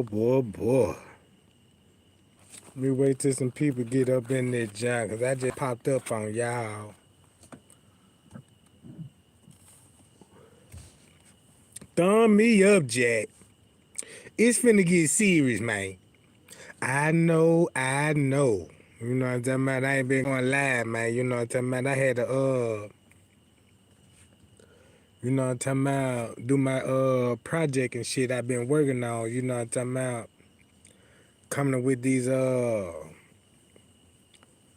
boy. Let me wait till some people get up in there, John, because I just popped up on y'all. Thumb me up, Jack. It's finna get serious, man. I know. You know what I'm talking about? I ain't been going live, man. You know what I'm talking about? I had to, you know what I'm talking about, do my project and shit I've been working on, you know what I'm talking about? Coming up with these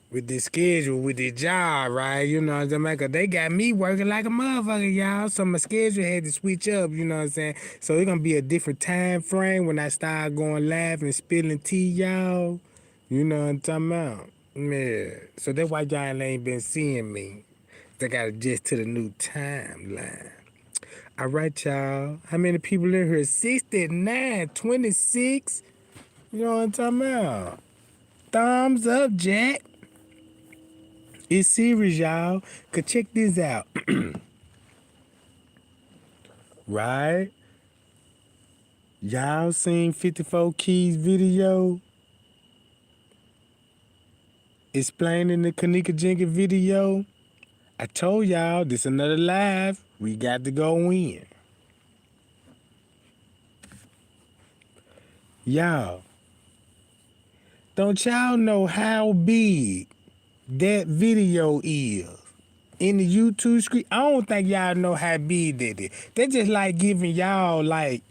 with this schedule, with this job, right? You know what I'm saying? Cause they got me working like a motherfucker, y'all. So my schedule had to switch up, you know what I'm saying? So it's gonna be a different time frame when I start going live and spilling tea, y'all. You know what I'm talking about? Yeah. So that's why y'all ain't been seeing me. They gotta adjust to the new timeline. All right, y'all. How many people in here? 69, 26. You know what I'm talking about? Thumbs up, Jack. It's serious, y'all. Cause check this out. Right? Y'all seen 54 Keys video? Explaining the Kenneka Jenkins video? I told y'all this another live. We got to go in. Y'all, don't y'all know how big that video is in the YouTube screen? I don't think y'all know how big that is. They just like giving y'all like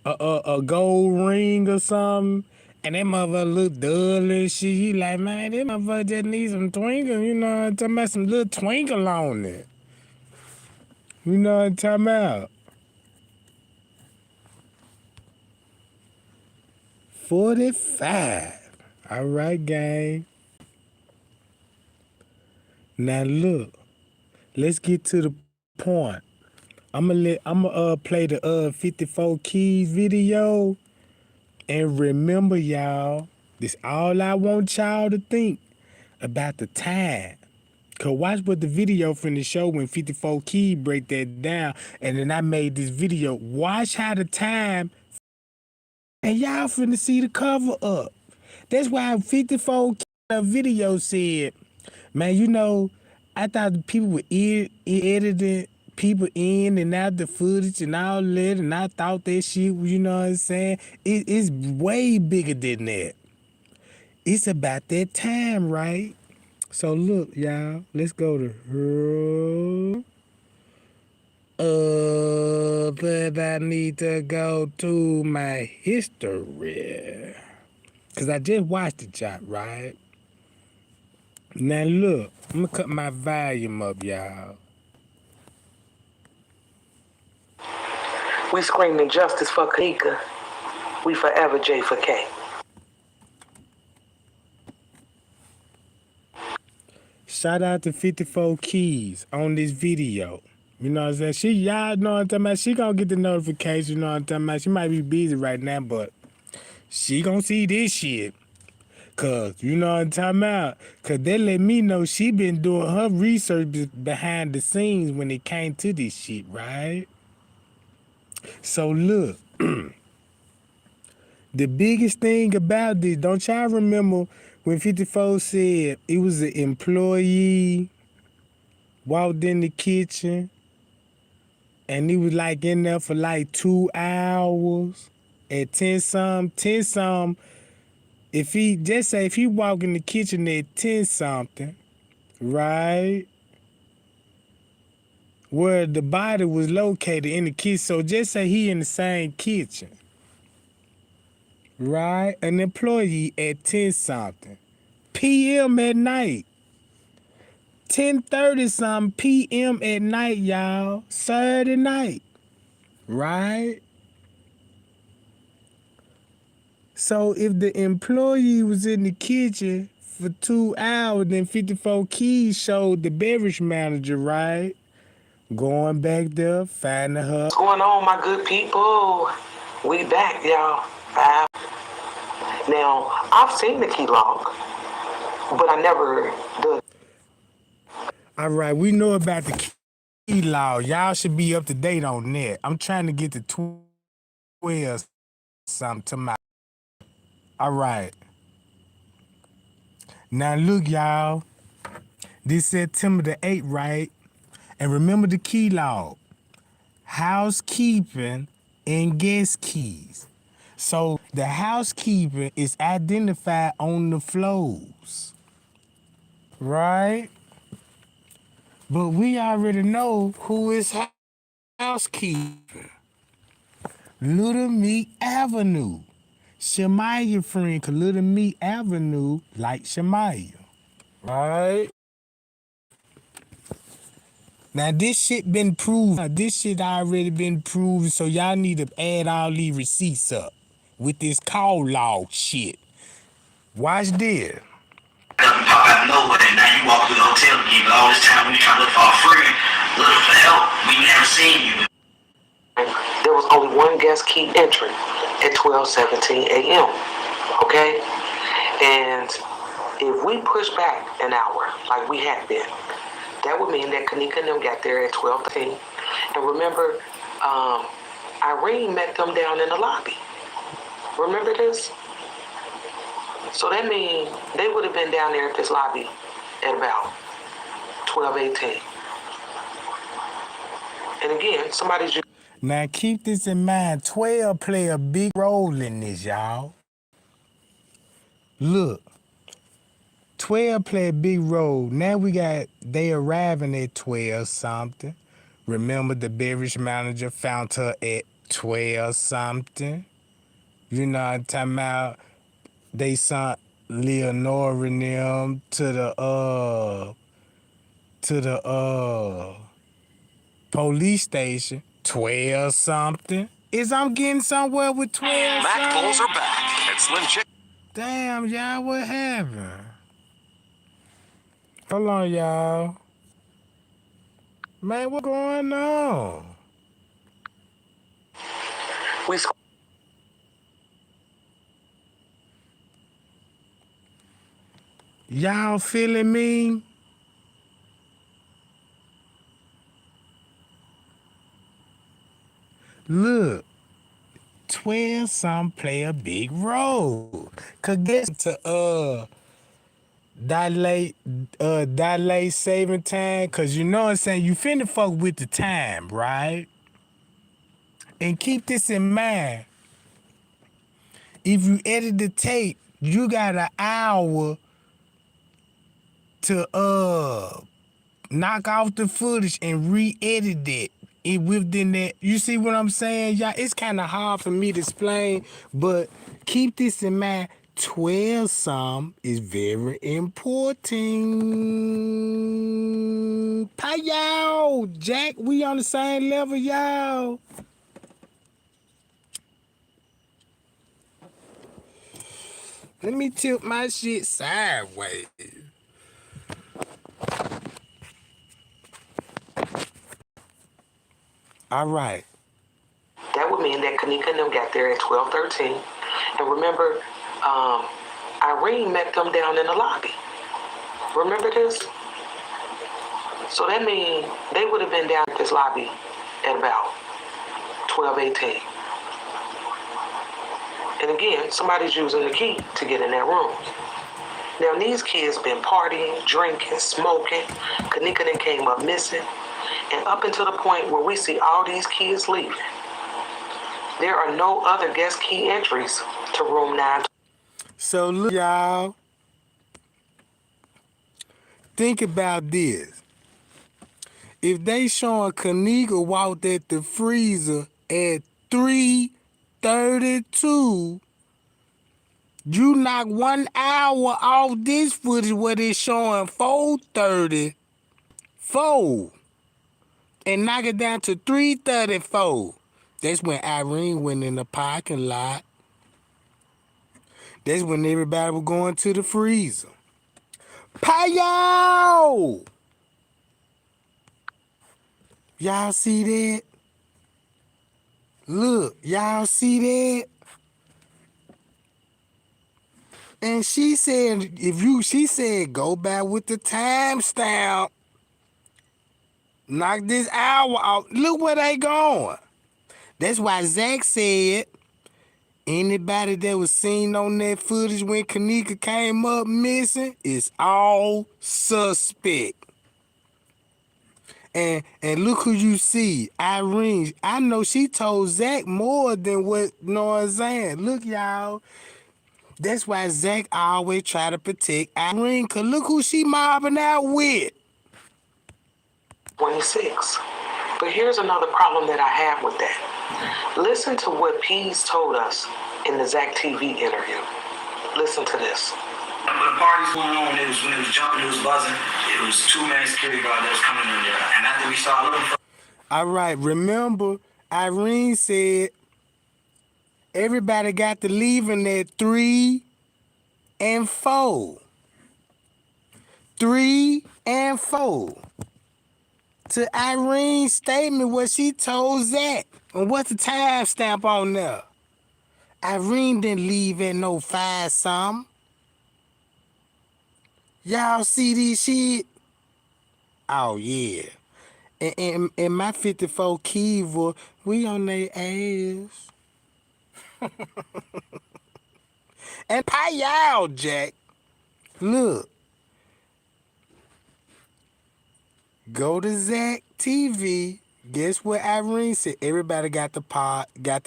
a gold ring or something, and that motherfucker look dull and shit. You like, man, that motherfucker just need some twinkle, you know what I'm talking about? Some little twinkle on it. You know what I'm talking about? 45. All right, gang. Now look, let's get to the point. I'ma play the 54 Keys video. And remember, y'all, this all I want y'all to think about the time. Cause watch what the video finna show when 54 Keys break that down. And then I made this video. Watch how the time, and y'all finna see the cover up. That's why 54 video said, man, you know, I thought the people were editing people in and out the footage and all that, and I thought that shit, you know what I'm saying? It's way bigger than that. It's about that time, right? So look, y'all, let's go to her. But I need to go to my history. Cause I just watched the job, right? Now look, I'm gonna cut my volume up, y'all. We screaming justice for Kenneka. We forever J for K. Shout out to 54 Keys on this video. You know what I'm saying? Y'all know what I'm talking about. She gonna get the notification, you know what I'm talking about. She might be busy right now, but she gonna see this shit. Cause, you know what I'm talking about? Cause they let me know she been doing her research behind the scenes when it came to this shit, right? So look, the biggest thing about this, don't y'all remember when 54 said it was an employee walked in the kitchen and he was like in there for like 2 hours at 10 something. If he just say if he walk in the kitchen at 10 something, right? Where the body was located in the kitchen. So just say he in the same kitchen. Right? An employee at 10 something. PM at night. 10:30 something PM at night, y'all. Saturday night. Right? So if the employee was in the kitchen for 2 hours, then 54 Keys showed the beverage manager, right? Going back there, finding her. What's going on, my good people? We back, y'all. Now, I've seen the key log, but I never did. All right, we know about the key log. Y'all should be up to date on that. I'm trying to get to 12 something to my. All right. Now look, y'all. This September the 8th, right? And remember the key log. Housekeeping and guest keys. So the housekeeping is identified on the floors, right? But we already know who is housekeeping. Little Meat Avenue. Shemaya friend, cause Little Meat Avenue like Shemaya. Right? Now this shit been proven. This shit already been proven, so y'all need to add all these receipts up with this call log shit. Watch this. Pop out of nowhere, and now you walk through the hotel again. But all this time we trying to look for our friend, looking for help. We never seen you. There was only one guest key entry at 12:17 a.m. Okay, and if we push back an hour like we had been, that would mean that Kenneka and them got there at 12:13. And remember, Irene met them down in the lobby. Remember this? So that means they would have been down there at this lobby at about 12:18. And again, somebody's. Now keep this in mind. 12 play a big role in this, y'all. Look. 12 play a big role. Now they arriving at 12 something. Remember the beverage manager found her at 12 something. You know what I'm talking about? They sent Leonora and them to the police station. 12 something. Is I'm getting somewhere with 12 Mac something? Bulls are back at Slim Chicken. Damn, y'all, what happened? Hold on, y'all. Man, what going on? Y'all feeling me? Look, 12 some play a big role. Cause guess to dilate saving time, cause you know what I'm saying, you finna fuck with the time, right? And keep this in mind. If you edit the tape, you got an hour to knock off the footage and re-edit it. Within that, you see what I'm saying, y'all? It's kind of hard for me to explain, but keep this in mind. 12 some is very important. Hi, y'all. Jack, we on the same level, y'all. Let me tilt my shit sideways. All right. That would mean that Kenneka and them got there at 12:13. And remember, Irene met them down in the lobby. Remember this? So that means they would have been down at this lobby at about 12:18. And again, somebody's using the key to get in that room. Now these kids been partying, drinking, smoking. Kenneka then came up missing. And up until the point where we see all these kids leaving, there are no other guest key entries to room 9. So look, y'all. Think about this. If they showing Kenneka walked at the freezer at 3:32, you knock 1 hour off this footage where they showing 4:34 and knock it down to 3:34. That's when Irene went in the parking lot. That's when everybody was going to the freezer. Payo! Y'all see that? Look, y'all see that? And she said, she said, go back with the timestamp. Knock this hour out. Look where they going. That's why Zach said, Anybody that was seen on that footage when Kenneka came up missing is all suspect. And look who you see, Irene. I know she told Zach more than what, you know what I'm saying? Look, y'all. That's why Zach always try to protect Irene, because look who she mobbing out with. 26. But here's another problem that I have with that. Listen to what Pease told us in the Zach TV interview. Listen to this. When the party's going on, when it was jumping, it was buzzing, it was 2-man security guard that was coming in there. And after we started looking for... All right, remember, Irene said everybody got to leaving at 3 and 4. 3 and 4. To Irene's statement, what she told Zach. And what's the time stamp on there? Irene didn't leave at no 5-something. Y'all see this shit? Oh, yeah. And my 54 Kiva, we on their ass. And pay y'all, Jack. Look. Go to Zach TV. Guess what Irene said? Everybody got to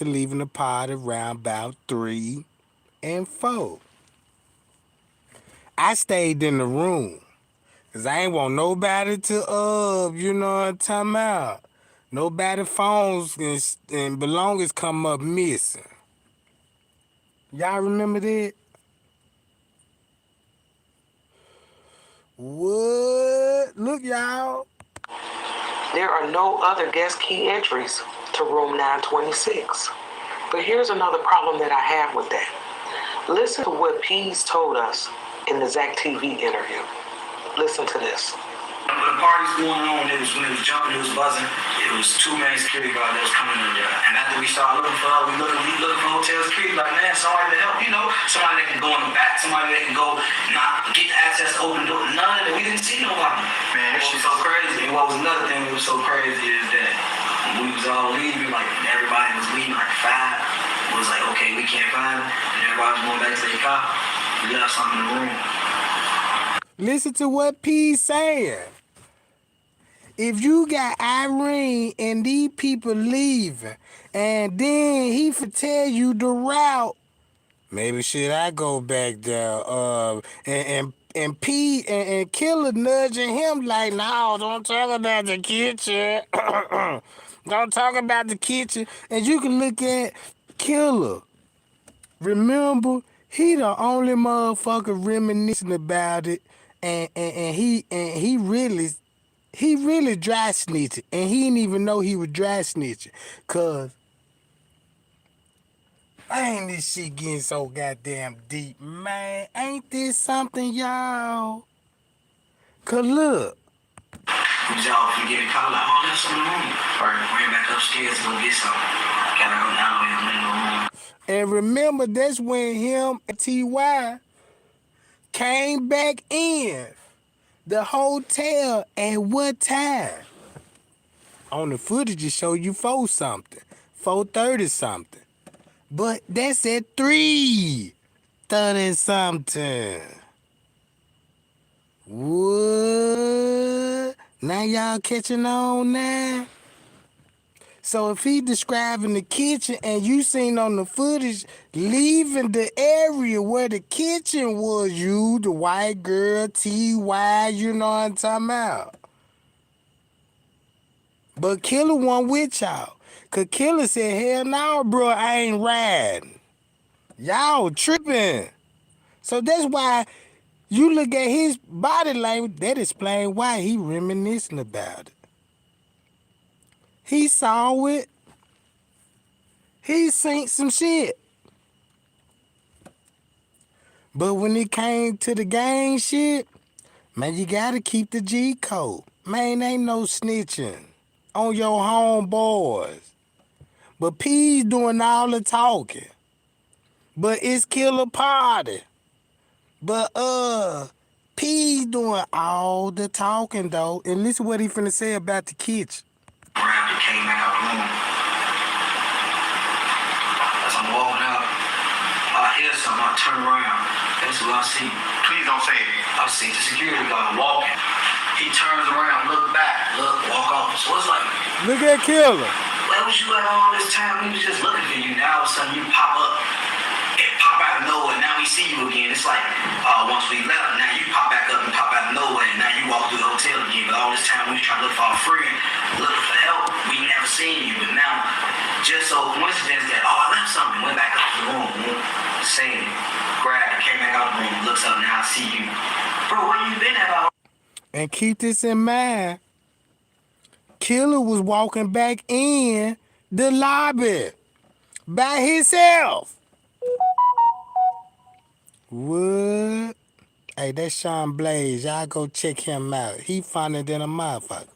leave in the pod around about 3 and 4. I stayed in the room. Cause I ain't want nobody to you know what I'm talking about. Nobody phones and belongings come up missing. Y'all remember that? What? Look, y'all. There are no other guest key entries to room 926. But here's another problem that I have with that. Listen to what Pease told us in the Zach TV interview. Listen to this. When the party's going on, when it was jumping, it was buzzing, it was 2-man security guard that was coming in there. And after we started looking for her, we looking for hotel security, like, man, somebody to help, you know, somebody that can go in the back, somebody that can go not get access to open door. None of it. We didn't see nobody. Man, this shit's so crazy. And what was another thing that was so crazy is that when we was all leaving, like everybody was leaving like 5. It was like, okay, we can't find them. And everybody was going back to their car. We left something in the room. Listen to what P's saying. If you got Irene and these people leaving, and then he for tell you the route, maybe should I go back there? And Pete and Killer nudging him like, no, don't talk about the kitchen. Don't talk about the kitchen. And you can look at Killer. Remember, he the only motherfucker reminiscing about it, and he really dry snitching, and he didn't even know he was dry snitching, cause ain't this shit getting so goddamn deep, man? Ain't this something, y'all? Cause look. Y'all can get a call like, oh, that's in the room. Or ran back upstairs to go get something. Gotta go down there in the room. And remember, that's when him and T.Y. came back in the hotel at what time? On the footage, it show you 4-something, 4:30-something. But that's at 3:30-something. What? Now y'all catching on now? So if he describing the kitchen and you seen on the footage leaving the area where the kitchen was, you, the white girl, T.Y., you know what I'm talking about. But Killer wasn't with y'all. Cause Killer said, hell no, bro, I ain't riding. Y'all tripping. So that's why you look at his body language, that explains why he reminiscing about it. He saw it. He seen some shit. But when it came to the gang shit, man, you gotta keep the G code. Man, ain't no snitching on your homeboys. But P's doing all the talking. But it's Killer Party. But P's doing all the talking though. And listen what he finna say about the kitchen. Came back out the room. As I'm walking out, talking about turn around. That's what I see. Please don't say it. I see the security guard walking. He turns around, look back, walk off. So it's like, Look at Killer. where was you at all this time? We was just looking for you. Now all of a sudden you pop up. It pop out of nowhere. Now we see you again. It's like, once we left, now you pop back up and pop out of nowhere. And now you walk through the hotel again. But all this time we was trying to look for our friend, looking for help. We never seen you. But now, just so coincidence that, I left something. Went back up to the room. Seen it. Grabbed it. Came back out the room. Looks up. Now I see you. Bro, where you been at all? And keep this in mind. Killer was walking back in the lobby by himself. What? Hey, that's Sean Blaze. Y'all go check him out. He funny than a motherfucker.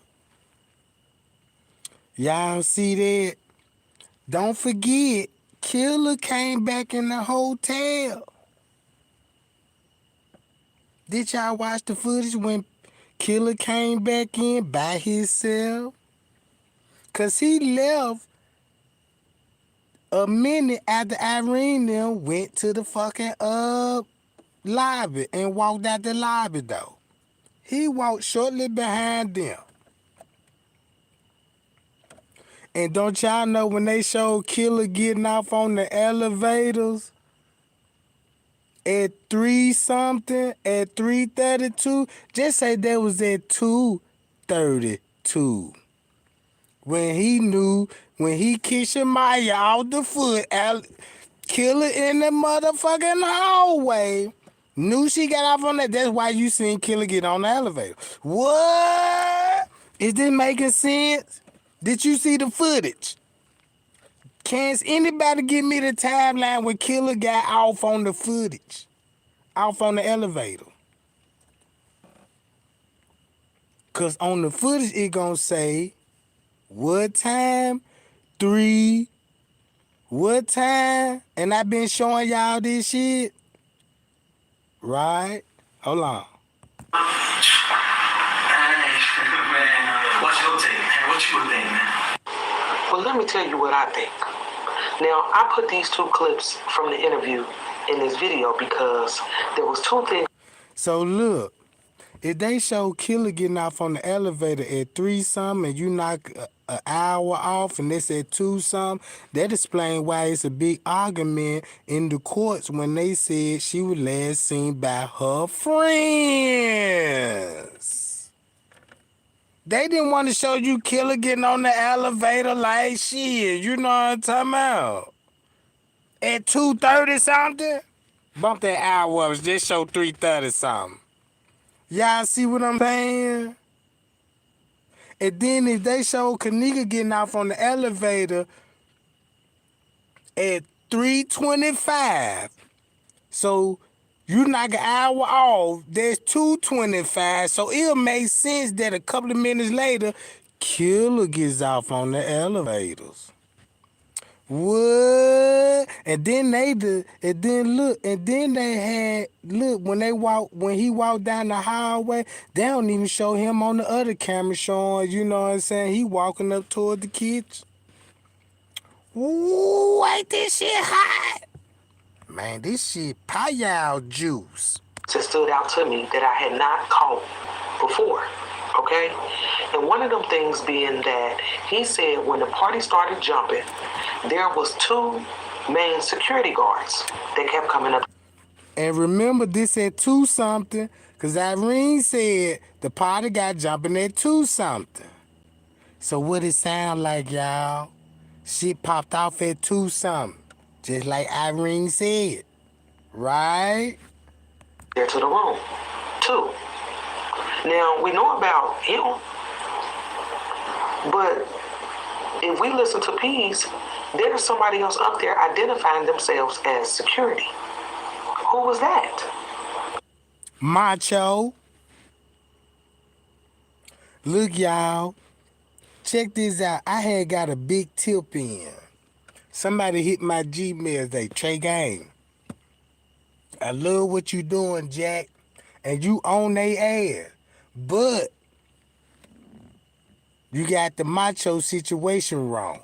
Y'all see that? Don't forget, Killer came back in the hotel. Did y'all watch the footage when Killer came back in by himself? Cause he left a minute after Irene them went to the fucking lobby and walked out the lobby though. He walked shortly behind them. And don't y'all know when they showed Killer getting off on the elevators at 3-something, at 3:32? Just say that was at 2:32. When he knew, when he kicked Shamaya out the foot, Killer in the motherfucking hallway, knew she got off on that. That's why you seen Killer get on the elevator. What? Is this making sense? Did you see the footage? Can anybody give me the timeline when Killer got off on the footage? Off on the elevator? Because on the footage, it gonna say, what time? 3. What time? And I've been showing y'all this shit. Right? Hold on. Man, what's your take, man? What you think, man? Well, let me tell you what I think. Now, I put these 2 clips from the interview in this video because there was 2 things. So look, if they show Killer getting off on the elevator at 3-something and you knock an hour off and they said 2-something, that explains why it's a big argument in the courts when they said she was last seen by her friends. They didn't want to show you Killer getting on the elevator like shit. You know what I'm talking about? At 2:30 something? Bump that hour up, just show 3:30 something. Y'all see what I'm saying? And then if they show Kenneka getting off on the elevator at 3:25, so you knock an hour off, there's 2:25, so it'll make sense that a couple of minutes later, Killer gets off on the elevators. What? And then they had when he walked down the hallway, they don't even show him on the other camera showing, you know what I'm saying, he walking up toward the kitchen. Ooh, ain't this shit hot? Man, this shit payal juice. That stood out to me that I had not caught before, okay? And one of them things being that he said when the party started jumping, there was 2 main security guards that kept coming up. And remember this at 2-something, because Irene said the party got jumping at 2-something. So what it sound like, y'all? Shit popped off at 2-something, just like Irene said, right? There to the room, 2. Now, we know about him, but if we listen to Peace, there's somebody else up there identifying themselves as security. Who was that? Macho. Look, y'all. Check this out. I had got a big tip in. Somebody hit my Gmail today. Trey Gang. I love what you doing, Jack. And you on they ass. But you got the Macho situation wrong.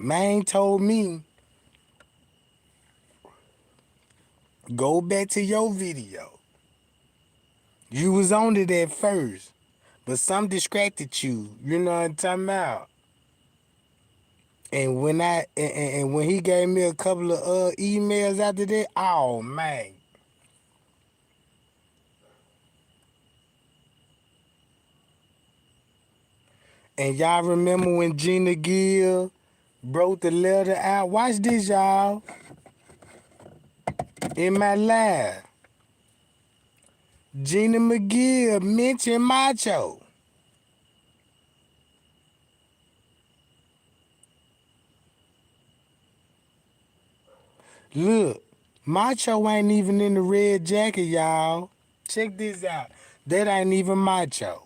Man told me, go back to your video. You was on it at first, but some distracted you. You know what I'm talking about? And when he gave me a couple of emails after that, oh man. And y'all remember when Gina Gill broke the letter out? Watch this, y'all. In my live. Gina McGill mentioned Macho. Look, Macho ain't even in the red jacket, y'all. Check this out. That ain't even Macho.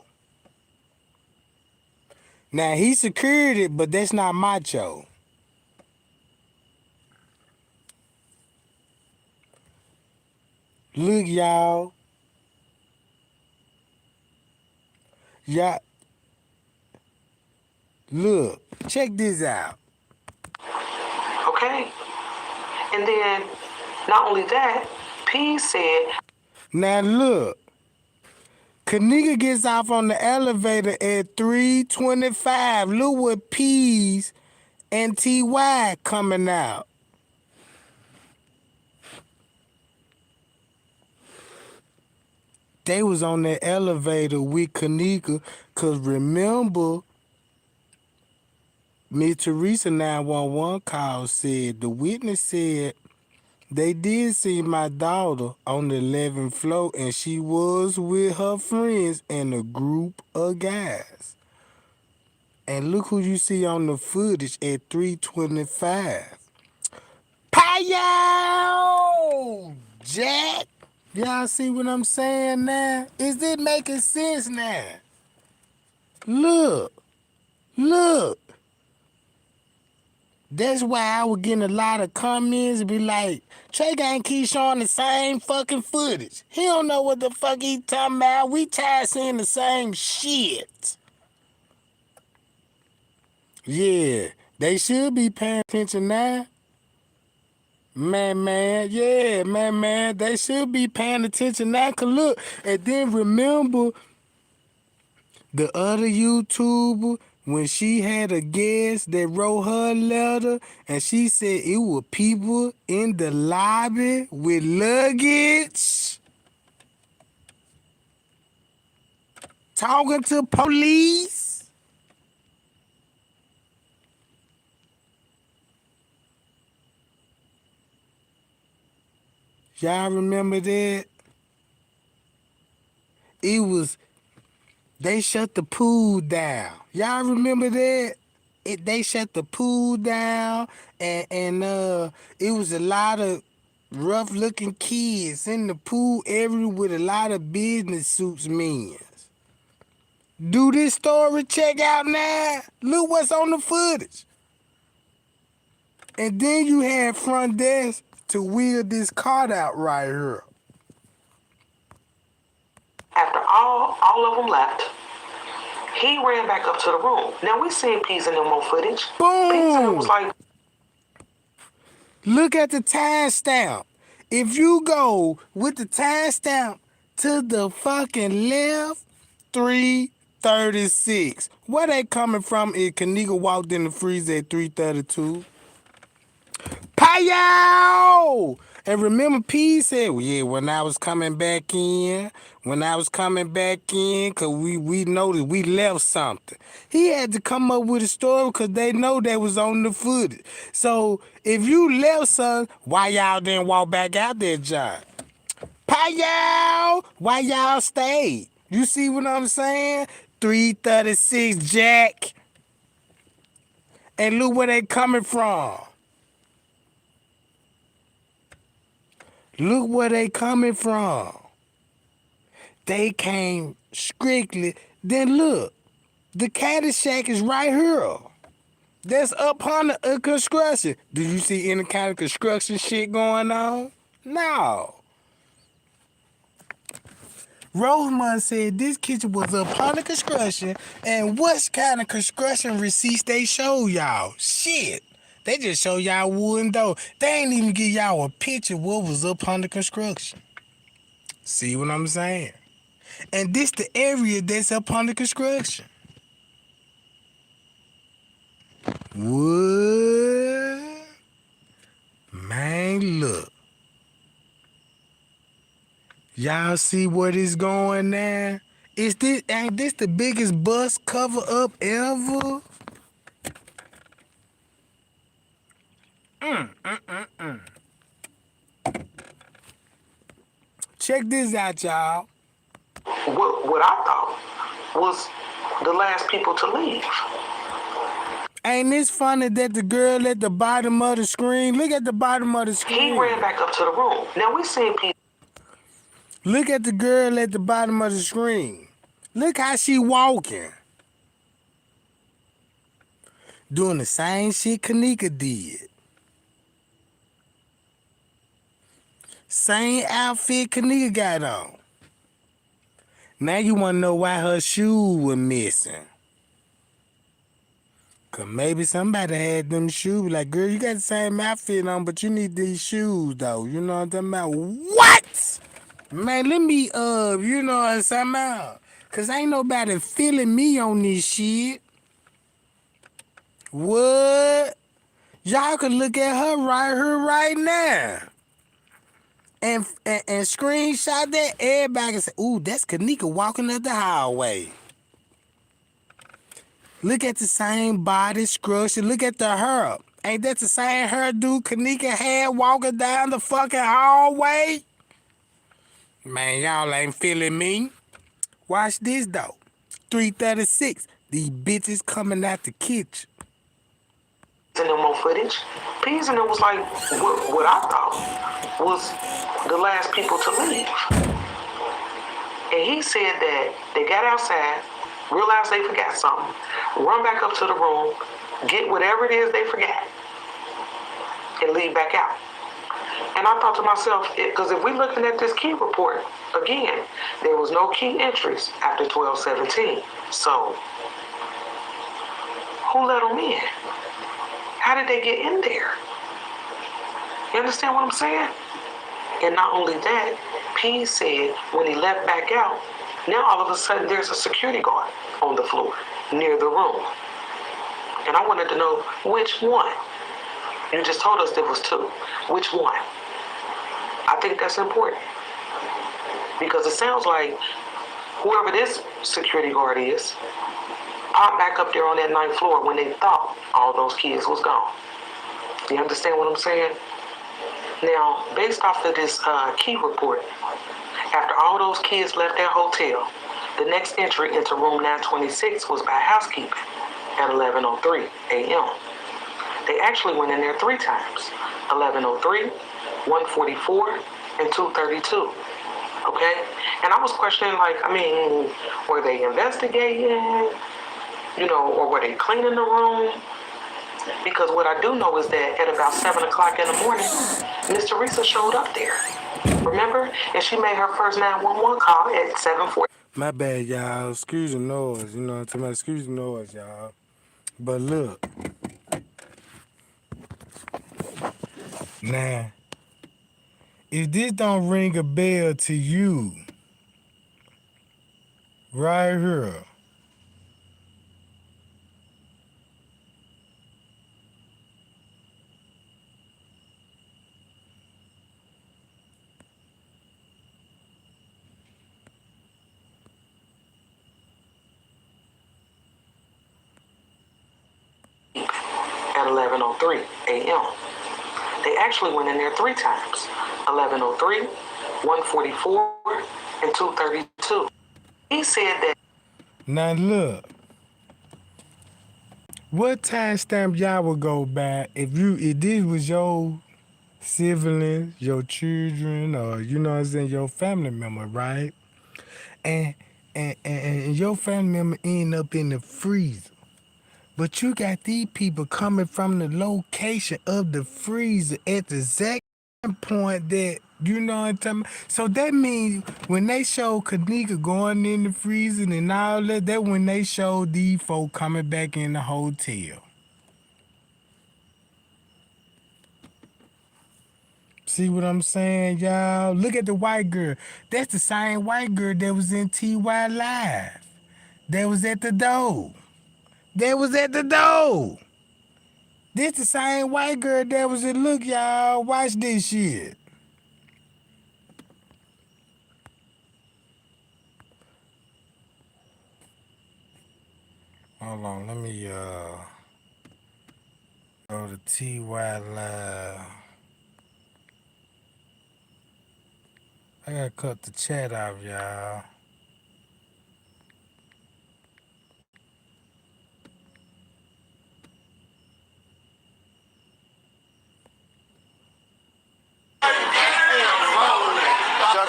Now, he secured it, but that's not Macho. Look, y'all. Y'all. Look, check this out. Okay? And then, not only that, P said... Now, look. Kenneka gets off on the elevator at 3:25. Look what P's and TY coming out. They was on that elevator with Kenneka, cause remember, Miss Teresa 911 call said, the witness said they did see my daughter on the 11th floor and she was with her friends and a group of guys. And look who you see on the footage at 3:25. Payo! Jack! Y'all see what I'm saying now? Is it making sense now? Look. That's why I was getting a lot of comments be like, Trey can't keep showing the same fucking footage. He don't know what the fuck he talking about. We tired of seeing the same shit. Yeah, they should be paying attention now. Man, they should be paying attention now. Cause look, and then remember the other YouTuber when she had a guest that wrote her a letter and she said it was people in the lobby with luggage talking to police. Y'all remember that? They shut the pool down. Y'all remember that? They shut the pool down and it was a lot of rough looking kids in the pool area with a lot of business suits men. Do this story check out now. Look what's on the footage. And then you had front desk to wheel this cart out right here. After all of them left, he ran back up to the room. Now we seen P's and them on footage. Boom! P's and them was like... Look at the timestamp. If you go with the timestamp to the fucking left, 3:36. Where they coming from if Kenneka walked in the freezer at 3:32? Payo! And remember P said, well, yeah, when I was coming back in, cause we noticed we left something. He had to come up with a story cause they know that was on the footage. So if you left something, why y'all didn't walk back out there, John? Payo! Why y'all stayed? You see what I'm saying? 3:36, Jack. And look where they coming from. Look where they coming from. They came strictly. Then look, the caddy shack is right here. That's up under construction. Do you see any kind of construction shit going on? No. Rosemont said this kitchen was up under construction, and what kind of construction receipts they show y'all? Shit. They just show y'all wooden door. They ain't even give y'all a picture of what was up under construction. See what I'm saying? And this the area that's up under construction. What? Man, look. Y'all see what is going now? Ain't this the biggest bus cover up ever? Check this out, y'all. What I thought was the last people to leave. Ain't this funny that the girl at the bottom of the screen, look at the bottom of the screen. He ran back up to the room. Now we seen people. Look at the girl at the bottom of the screen. Look how she walking. Doing the same shit Kenneka did. Same outfit Kenneka got on. Now you want to know why her shoes were missing. Cause maybe somebody had them shoes. Like, girl, you got the same outfit on, but you need these shoes, though. You know what I'm talking about? What? Man, let me, you know what I'm talking about? Cause ain't nobody feeling me on this shit. What? Y'all can look at her right here, right now. And screenshot that, everybody can say, ooh, that's Kenneka walking up the hallway. Look at the same body structure. Look at the hair. Ain't that the same hairdo Kenneka had walking down the fucking hallway? Man, y'all ain't feeling me. Watch this, though. 3:36. These bitches coming out the kitchen. And them on footage. Peas and them was like what I thought was the last people to leave. And he said that they got outside, realized they forgot something, run back up to the room, get whatever it is they forgot, and leave back out. And I thought to myself, because if we're looking at this key report, again, there was no key entries after 12/17. So, who let them in? How did they get in there? You understand what I'm saying? And not only that, P said when he left back out, now all of a sudden there's a security guard on the floor near the room. And I wanted to know which one. You just told us there was two. Which one? I think that's important. Because it sounds like whoever this security guard is popped back up there on that 9th floor when they thought all those kids was gone. You understand what I'm saying? Now, based off of this key report, after all those kids left their hotel, the next entry into room 926 was by housekeeping at 11:03 a.m. They actually went in there 3 times, 11:03, 1:44, and 2:32. Okay? And I was questioning, were they investigating? Or were they cleaning the room? Because what I do know is that at about 7 o'clock in the morning, Miss Teresa showed up there. Remember? And she made her first 911 call at 7:40. My bad, y'all. Excuse the noise. You know what I'm talking about? Excuse the noise, y'all. But look. Now, if this don't ring a bell to you, right here, At 11:03 a.m. They actually went in there 3 times, 11:03, 1:44, and 2:32. He said that. now look. What timestamp y'all would go by if this was your siblings, your children, or you know what I'm saying, your family member, right? And your family member end up in the freezer. But you got these people coming from the location of the freezer at the exact point that, you know what I'm talking about? So that means when they show Kenneka going in the freezer and all that when they show these folk coming back in the hotel. See what I'm saying, y'all? Look at the white girl. That's the same white girl that was in TY Live. That was at the door. That was at the door. This the same white girl that was in. Look, y'all. Watch this shit. Hold on. Let me go to TY Live. I gotta cut the chat off, y'all.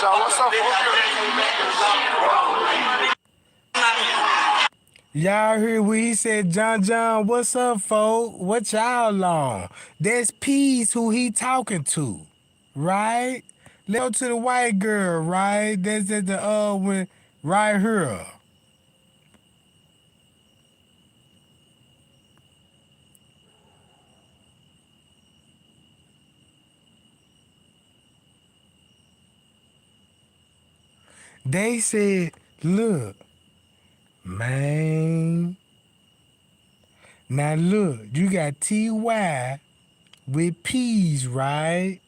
What's up, Y'all heard what he said, John, what's up, folk? What y'all on? That's Peace who he talking to, right? Let's go to the white girl, right? That's at the when right here. They said, look, man. Now look, you got TY with Peas, right?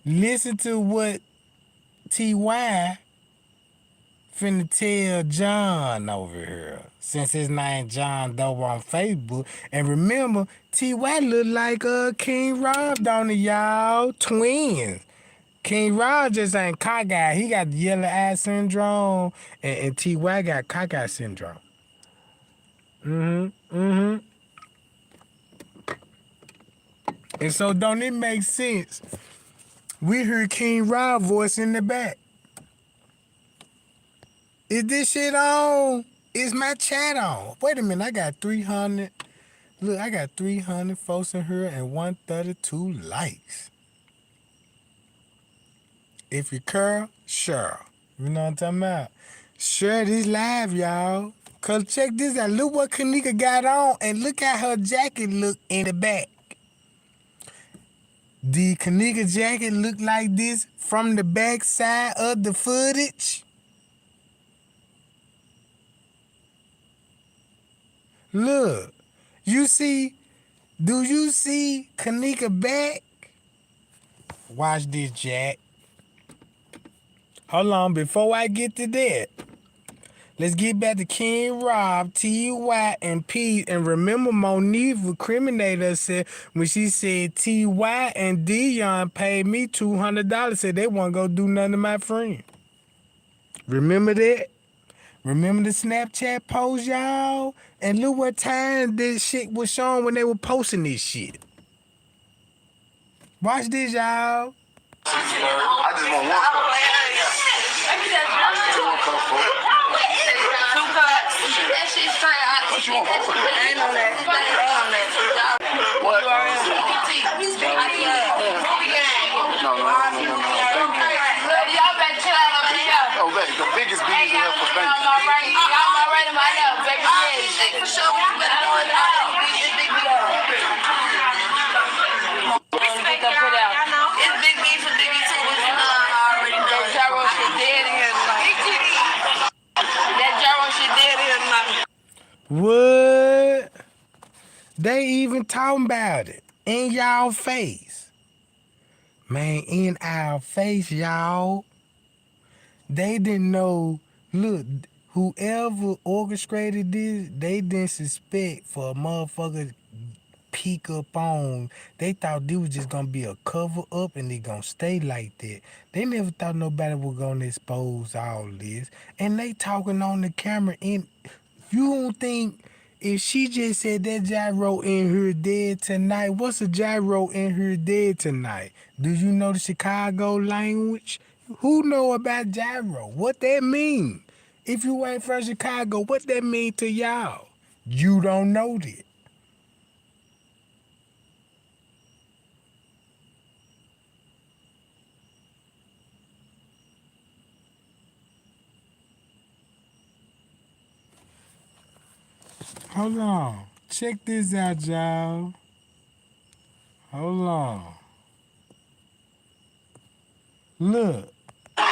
Listen to what TY finna tell John over here. Since his name John Doe on Facebook. And remember, TY look like King Rob, don't he, y'all? Twins. King Rob just ain't cockeyed. He got yellow eye syndrome, and TY got cockeyed syndrome. And so don't it make sense? We heard King Rob voice in the back. Is this shit on? Is my chat on? Wait a minute, I got 300. Look, I got 300 folks in here and 132 likes. If you care, share. You know what I'm talking about? Share this live, y'all. Cause check this out. Look what Kenneka got on and look how her jacket look in the back. The Kenneka jacket look like this from the back side of the footage. Look, you see, do you see Kenneka back? Watch this, Jack. Hold on, before I get to that, let's get back to King Rob, TY, and P. And remember, Monique recriminated us when she said TY and Dion paid me $200. Said they won't go do nothing to my friend. Remember that? Remember the Snapchat post, y'all? And look what time this shit was showing when they were posting this shit. Watch this, y'all. I just want one cup. I just want one cup, folks. 2 cups. That shit straight out. What you want, folks? I ain't on that. What? No. Y'all better chill out over here. Oh, the biggest bees in here for thank you. Y'all right in my lap, baby. For sure, we better know it all. This big B up. Get that put out. It's big B for big B too. Already know. That gyro shit dead in here tonight. That gyro shit dead in here tonight. What? They even talking about it in y'all face. Man, in our face, y'all. They didn't know. Look, whoever orchestrated this, they didn't suspect for a motherfucker peek up on. They thought this was just gonna be a cover up and they gonna stay like that. They never thought nobody was gonna expose all this. And they talking on the camera. And you don't think if she just said that gyro in her dead tonight, what's a gyro in her dead tonight? Do you know the Chicago language? Who know about gyro? What that mean? If you ain't from Chicago, what that mean to y'all? You don't know that. Hold on. Check this out, y'all. Hold on. Look. I'm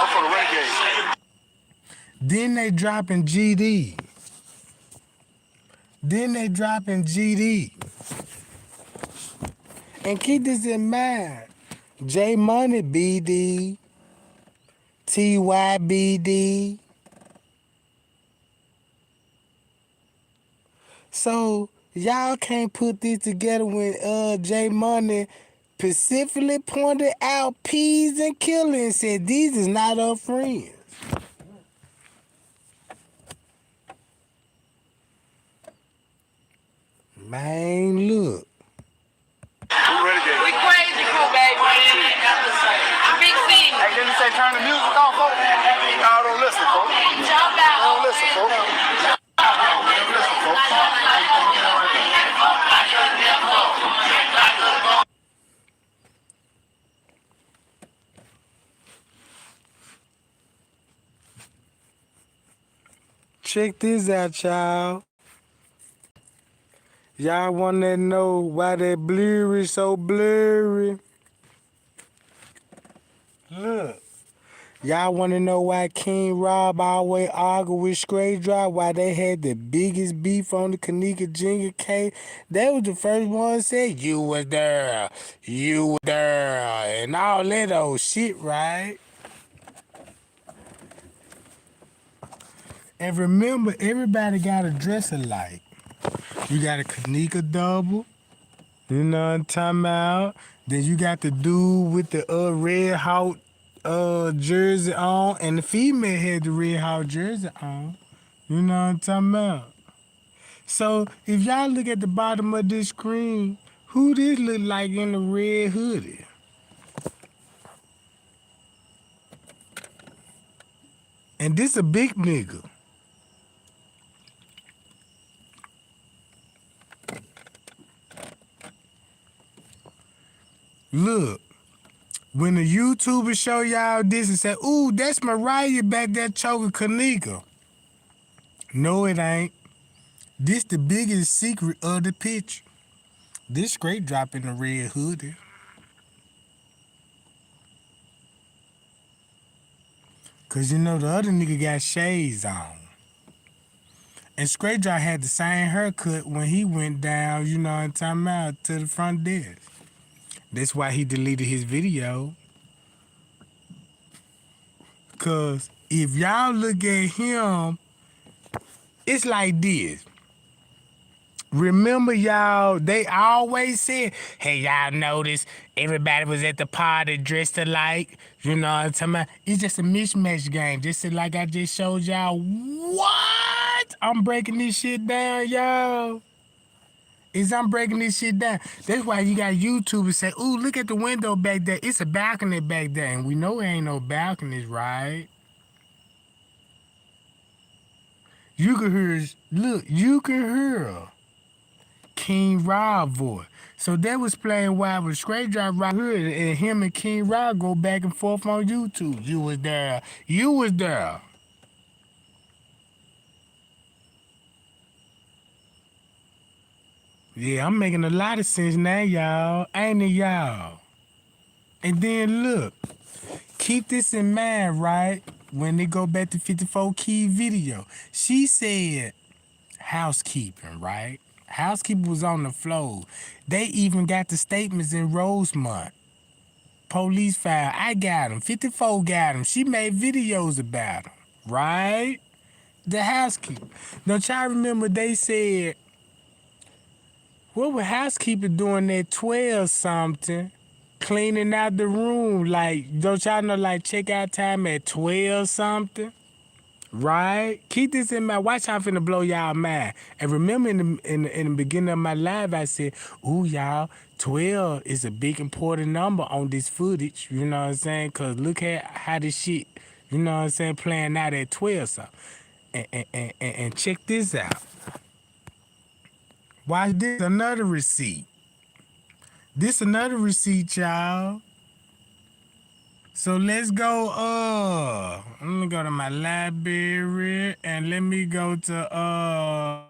for the renegade. Then they dropping GD. And keep this in mind. J Money BD, TYBD. So y'all can't put this together when J Money specifically pointed out P's and Killer and said these is not our friends. Man, look. We renegade. We crazy cool, baby. Big C. Hey, didn't you say turn the music off, folks? Y'all don't listen, folks. Jump out. Don't listen, folks. Don't listen, folks. Check this out, y'all. Y'all wanna know why that blurry so blurry? Look. Y'all wanna know why King Rob always argue with Straight Drop? Why they had the biggest beef on the Kenneka Jenkins case? They was the first one said, you was there, and all that old shit, right? And remember, everybody got a dress alike. You got a Kenneka double, you know what I'm talking about? Then you got the dude with the red hot jersey on, and the female had the red hot jersey on. You know what I'm talking about? So if y'all look at the bottom of this screen, who this look like in the red hoodie? And this a big nigga. Look, when the YouTubers show y'all this and say, ooh, that's Mariah back there choking Kenneka. No, it ain't. This the biggest secret of the picture. This Straight Drop in the red hoodie. Cause you know the other nigga got shades on. And Straight Drop had the same haircut when he went down, you know what I'm talking about, to the front desk. That's why he deleted his video. Cause if y'all look at him, it's like this. Remember, y'all, they always said, hey, y'all notice everybody was at the party dressed alike. You know what I'm talking about? It's just a mismatch game. Just like I just showed y'all. What? I'm breaking this shit down, y'all. I'm breaking this shit down. That's why you got YouTubers say, ooh, look at the window back there. It's a balcony back there. And we know it ain't no balconies, right? You can hear, look, you can hear King Rob voice. So that was playing while with Straight Drop right here, and him and King Rob go back and forth on YouTube. You was there. Yeah, I'm making a lot of sense now, y'all. Ain't it, y'all? And then look, keep this in mind, right? When they go back to 54 Key video, she said housekeeping, right? Housekeeping was on the floor. They even got the statements in Rosemont. Police file, I got them. 54 got them. She made videos about them, right? The housekeeper. Don't y'all remember they said, what was housekeeper doing at 12 something? Cleaning out the room. Like, don't y'all know, like, check out time at 12 something? Right? Keep this in mind. Watch how I'm finna blow y'all mind. And remember in the beginning of my live, I said, ooh, y'all, 12 is a big important number on this footage. You know what I'm saying? Because look at how this shit, you know what I'm saying, playing out at 12 something. And check this out. Watch this, another receipt. This another receipt, y'all. So let's go, let me go to my library and let me go to,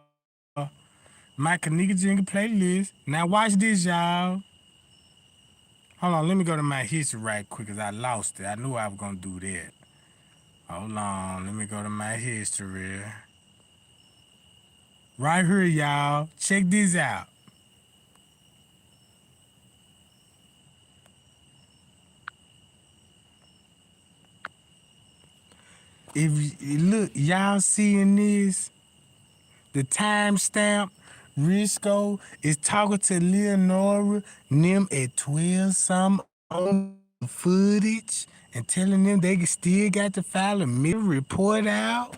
my Kenneka Jenkins playlist. Now watch this, y'all. Hold on, let me go to my history right quick because I lost it. I knew I was going to do that. Hold on, let me go to my history. Right here, y'all. Check this out. If look, y'all seeing this? The timestamp. Risco is talking to Leonora, them at 12 some on the footage and telling them they still got to file a mirror report out.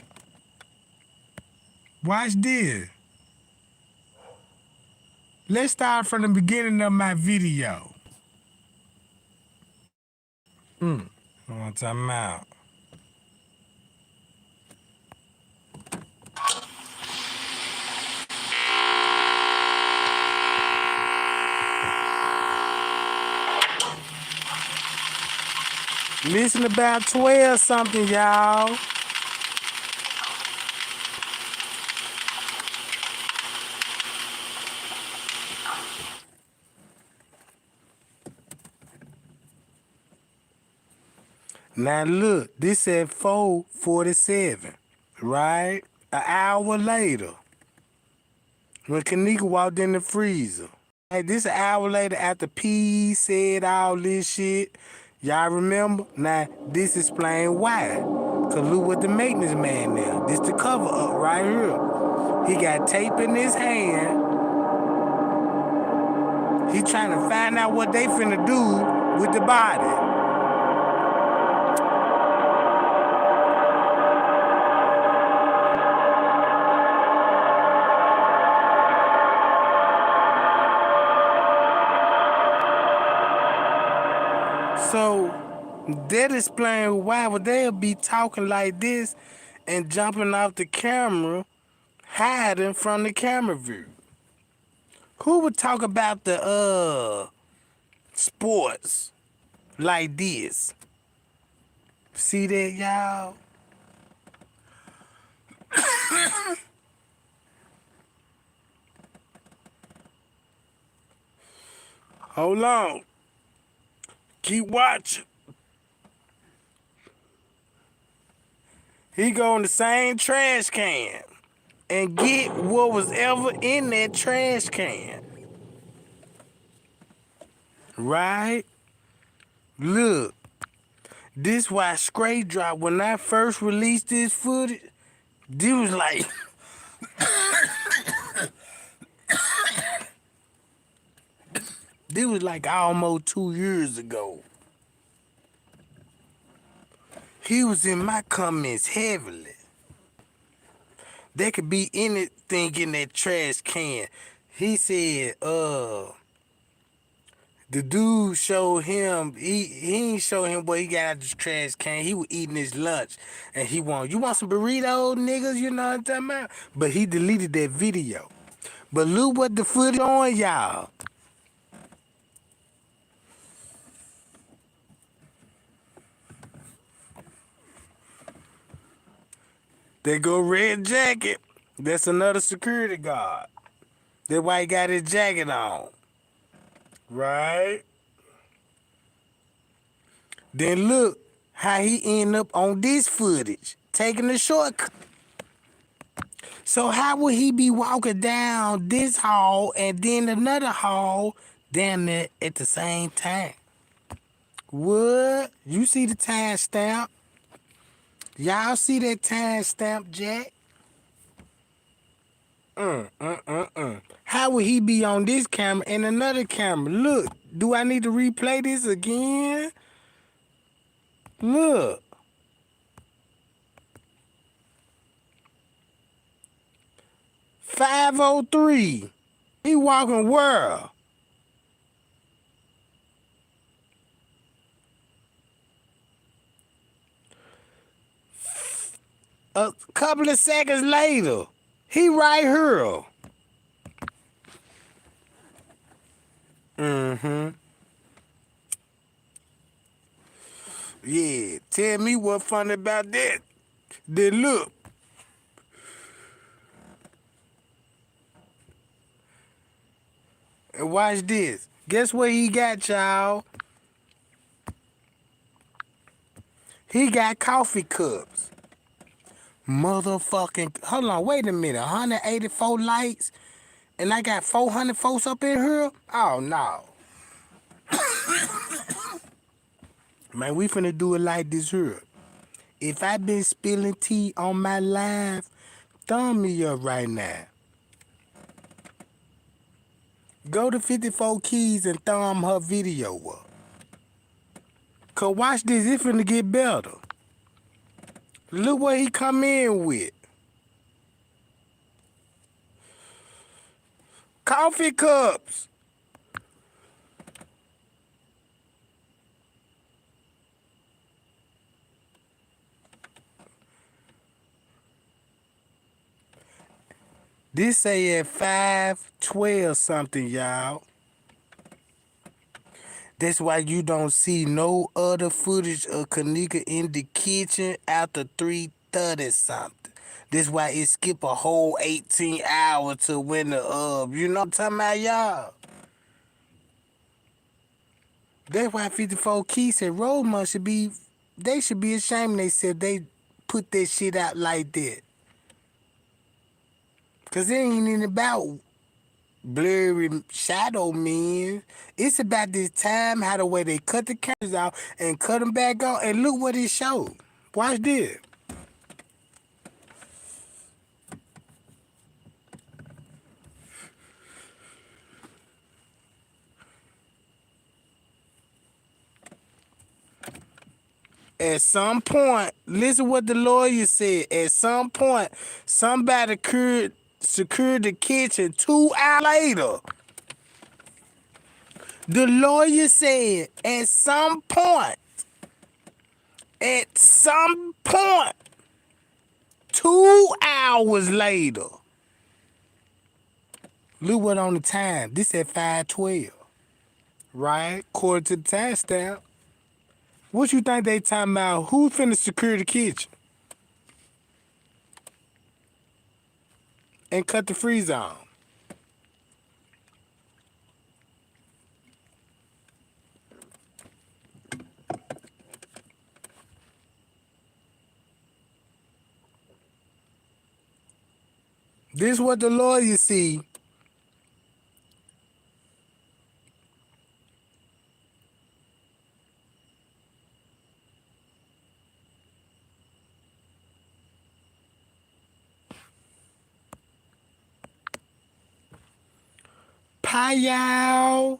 Watch this. Let's start from the beginning of my video. One time out. Listen about 12 something, y'all. Now look, this at 4:47, right? An hour later, when Kenneka walked in the freezer. Hey, this an hour later after P said all this shit. Y'all remember? Now, this explain why. Cause look what the maintenance man now. This the cover up right here. He got tape in his hand. He trying to find out what they finna do with the body. So that explains why would they be talking like this and jumping off the camera, hiding from the camera view. Who would talk about the sports like this? See that, y'all? Hold on. Keep watching. He go in the same trash can and get what was ever in that trash can. Right? Look. This why Straight Drop, when I first released this footage, this was like... this was like almost 2 years ago. He was in my comments heavily. There could be anything in that trash can. He said, the dude showed him, he ain't show him what he got out of the trash can. He was eating his lunch. And you want some burritos, niggas? You know what I'm talking about? But he deleted that video. But look what the footage on, y'all. They go Red Jacket. That's another security guard. That's why he got his jacket on. Right? Then look how he end up on this footage, taking the shortcut. So how would he be walking down this hall and then another hall down there at the same time? What? You see the time stamp? Y'all see that time stamp, Jack? How would he be on this camera and another camera? Look, do I need to replay this again? Look. $5:03. He walking where? A couple of seconds later, he right here. Yeah, tell me what's funny about that. Then look. And watch this. Guess what he got, y'all? He got coffee cups. Motherfucking, hold on, wait a minute. 184 likes, and I got 400 folks up in here? Oh, no. Man, we finna do it like this here. If I been spilling tea on my live, thumb me up right now. Go to 54 Keys and thumb her video up. Cause watch this, it finna get better. Look what he come in with. Coffee cups. This say at 5:12 something, y'all. That's why you don't see no other footage of Kenneka in the kitchen after 3:30 something. That's why it skip a whole 18 hours to when the you know what I'm talking about, y'all. That's why 54 Keys said Rosemont should be, they should be ashamed they said they put that shit out like that. Cause it ain't even about blurry shadow men. It's about this time, how the way they cut the cameras out and cut them back on, and look what it showed. Watch this. At some point, listen what the lawyer said. At some point, somebody secured the kitchen 2 hours later. The lawyer said, at some point, 2 hours later. Look what on the time. This at 5:12. Right? According to the timestamp. What you think they talking about? Who finna secure the kitchen? And cut the freezer on? This what the lawyer see. Payal.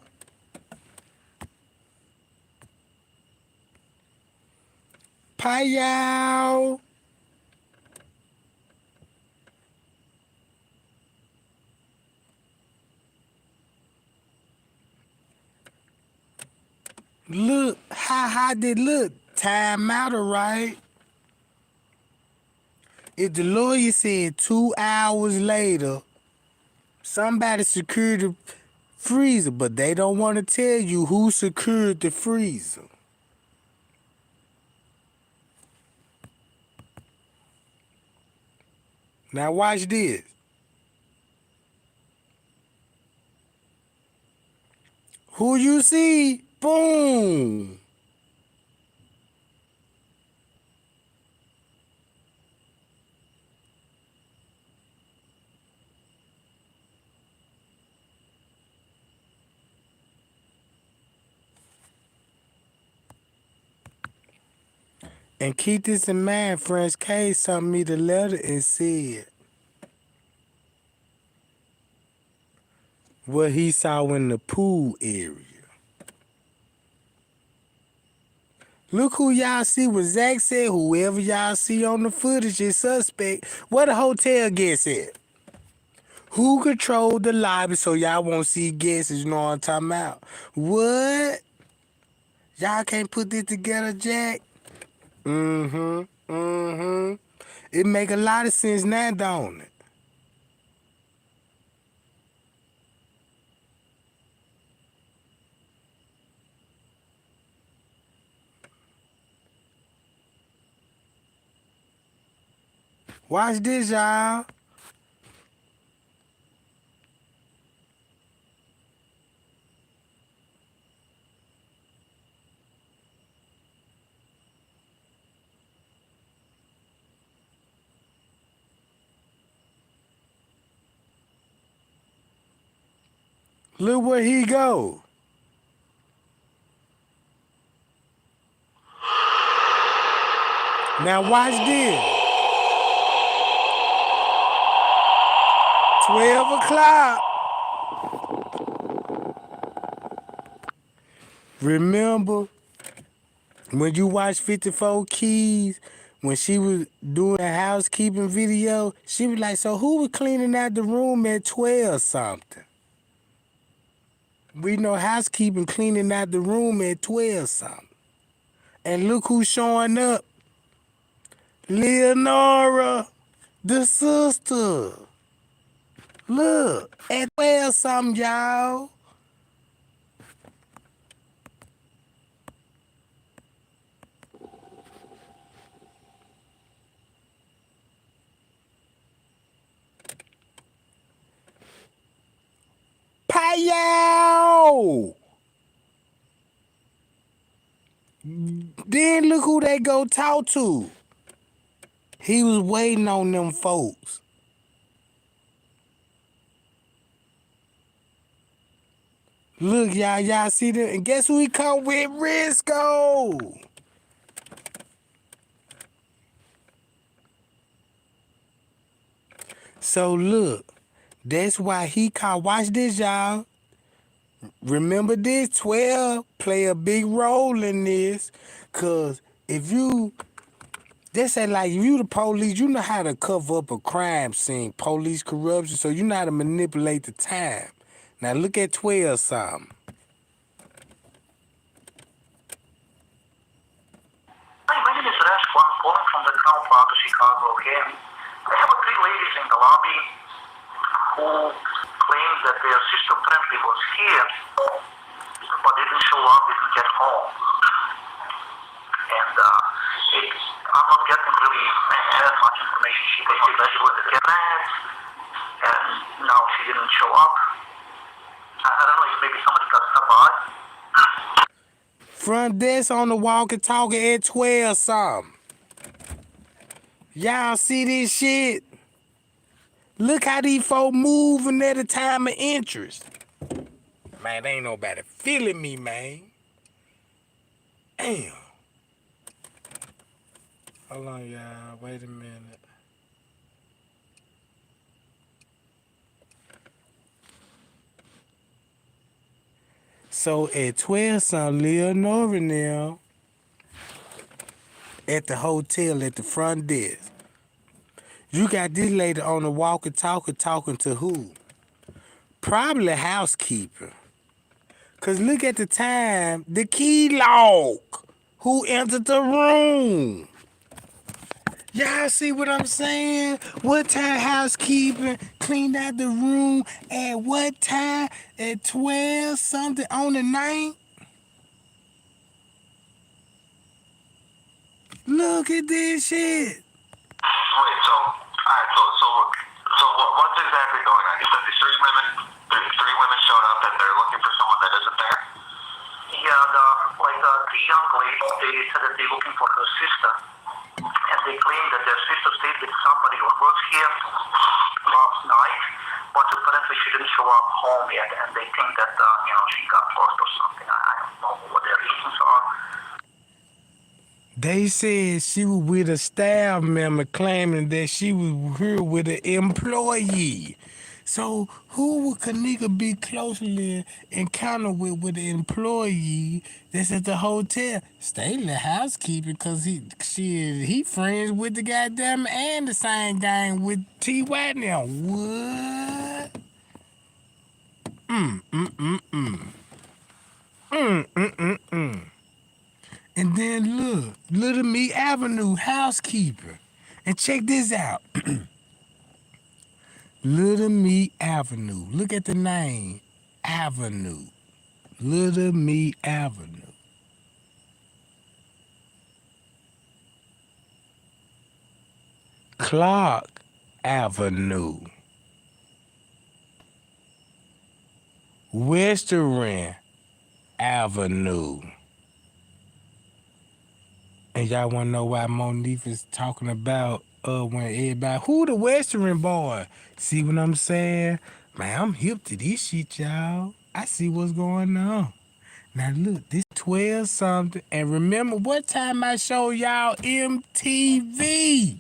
Payal. Look, how they look. Time out, right? If the lawyer said 2 hours later, somebody secured the freezer, but they don't want to tell you who secured the freezer. Now watch this. Who you see? Boom. And keep this in mind, French K sent me the letter and said what he saw in the pool area. Look who y'all see when Zach said whoever y'all see on the footage is suspect. Where the hotel guest at? Who controlled the lobby so y'all won't see guests, you know what I'm talking about? What? Y'all can't put this together, Jack? It make a lot of sense now, don't it? Watch this, y'all. Look where he go. Now watch this. 12 o'clock. Remember when you watch 54 Keys, when she was doing a housekeeping video, she was like, so who was cleaning out the room at 12 something? We know housekeeping cleaning out the room at 12 something. And look who's showing up. Leonora, the sister. Look, at 12 something, y'all. Payow! Then look who they go talk to. He was waiting on them folks. Look, y'all see them? And guess who he come with? Risco. So look, that's why he called. Watch this, y'all. Remember this, 12 play a big role in this. Cause if you, they say like if you the police, you know how to cover up a crime scene, police corruption, so you know how to manipulate the time. Now look at 12 something. My name is Rashko. I'm calling from the Crown Plaza, Chicago again. I have three ladies in the lobby who claim that their sister apparently was here, but didn't show up, didn't get home. And I'm not getting really much information. She was not graduated with grants, and now she didn't show up. I don't know if maybe somebody got stopped by. Front desk on the walkie-talkie at 12 something. Y'all see this shit? Look how these folk moving at a time of interest. Man, ain't nobody feeling me, man. Damn. Hold on, y'all. Wait a minute. So at 12 something, Leonora now at the hotel at the front desk. You got this lady on the walkie-talkie talking to who? Probably housekeeper. Cause look at the time, the key log. Who entered the room? Y'all see what I'm saying? What time housekeeping cleaned out the room at what time? At 12 something on the night? Look at this shit. Wait, so, alright, so what's exactly going on? You said these three women showed up and they're looking for someone that isn't there? Yeah, three young ladies, they said that they're looking for her sister. And they claim that their sister stayed with somebody who was here last night, but apparently she didn't show up home yet, and they think that, she got lost or something. I don't know what their reasons are. They said she was with a staff member claiming that she was here with an employee. So who would Kenneka be closely encountered with an employee that's at the hotel? Staley housekeeping because he friends with the goddamn and the same gang with T.Y. now. What? And then look, Little Me Avenue housekeeper. And check this out. Little Me Avenue. Look at the name. Avenue. Little Me Avenue. Clark Avenue. Western Avenue. And y'all wanna know why Monique is talking about when everybody, who the Western boy? See what I'm saying? Man, I'm hip to this shit, y'all. I see what's going on. Now look, this 12 something, and remember what time I showed y'all MTV?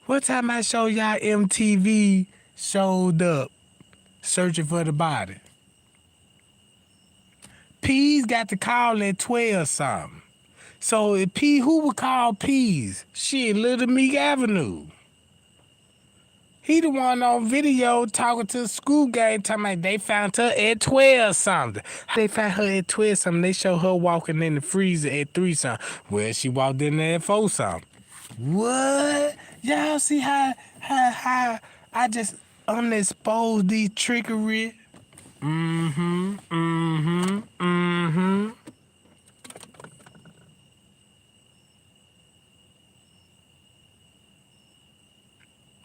What time I showed y'all MTV showed up searching for the body? P's got the call at 12 something. So if P, who would call P's? Shit, Little Meek Avenue. He the one on video talking to the school gang, talking about they found her at 12 something. They found her at 12 something. They show her walking in the freezer at 3 something. Well, she walked in there at 4 something. What? Y'all see how I just unexposed these trickery?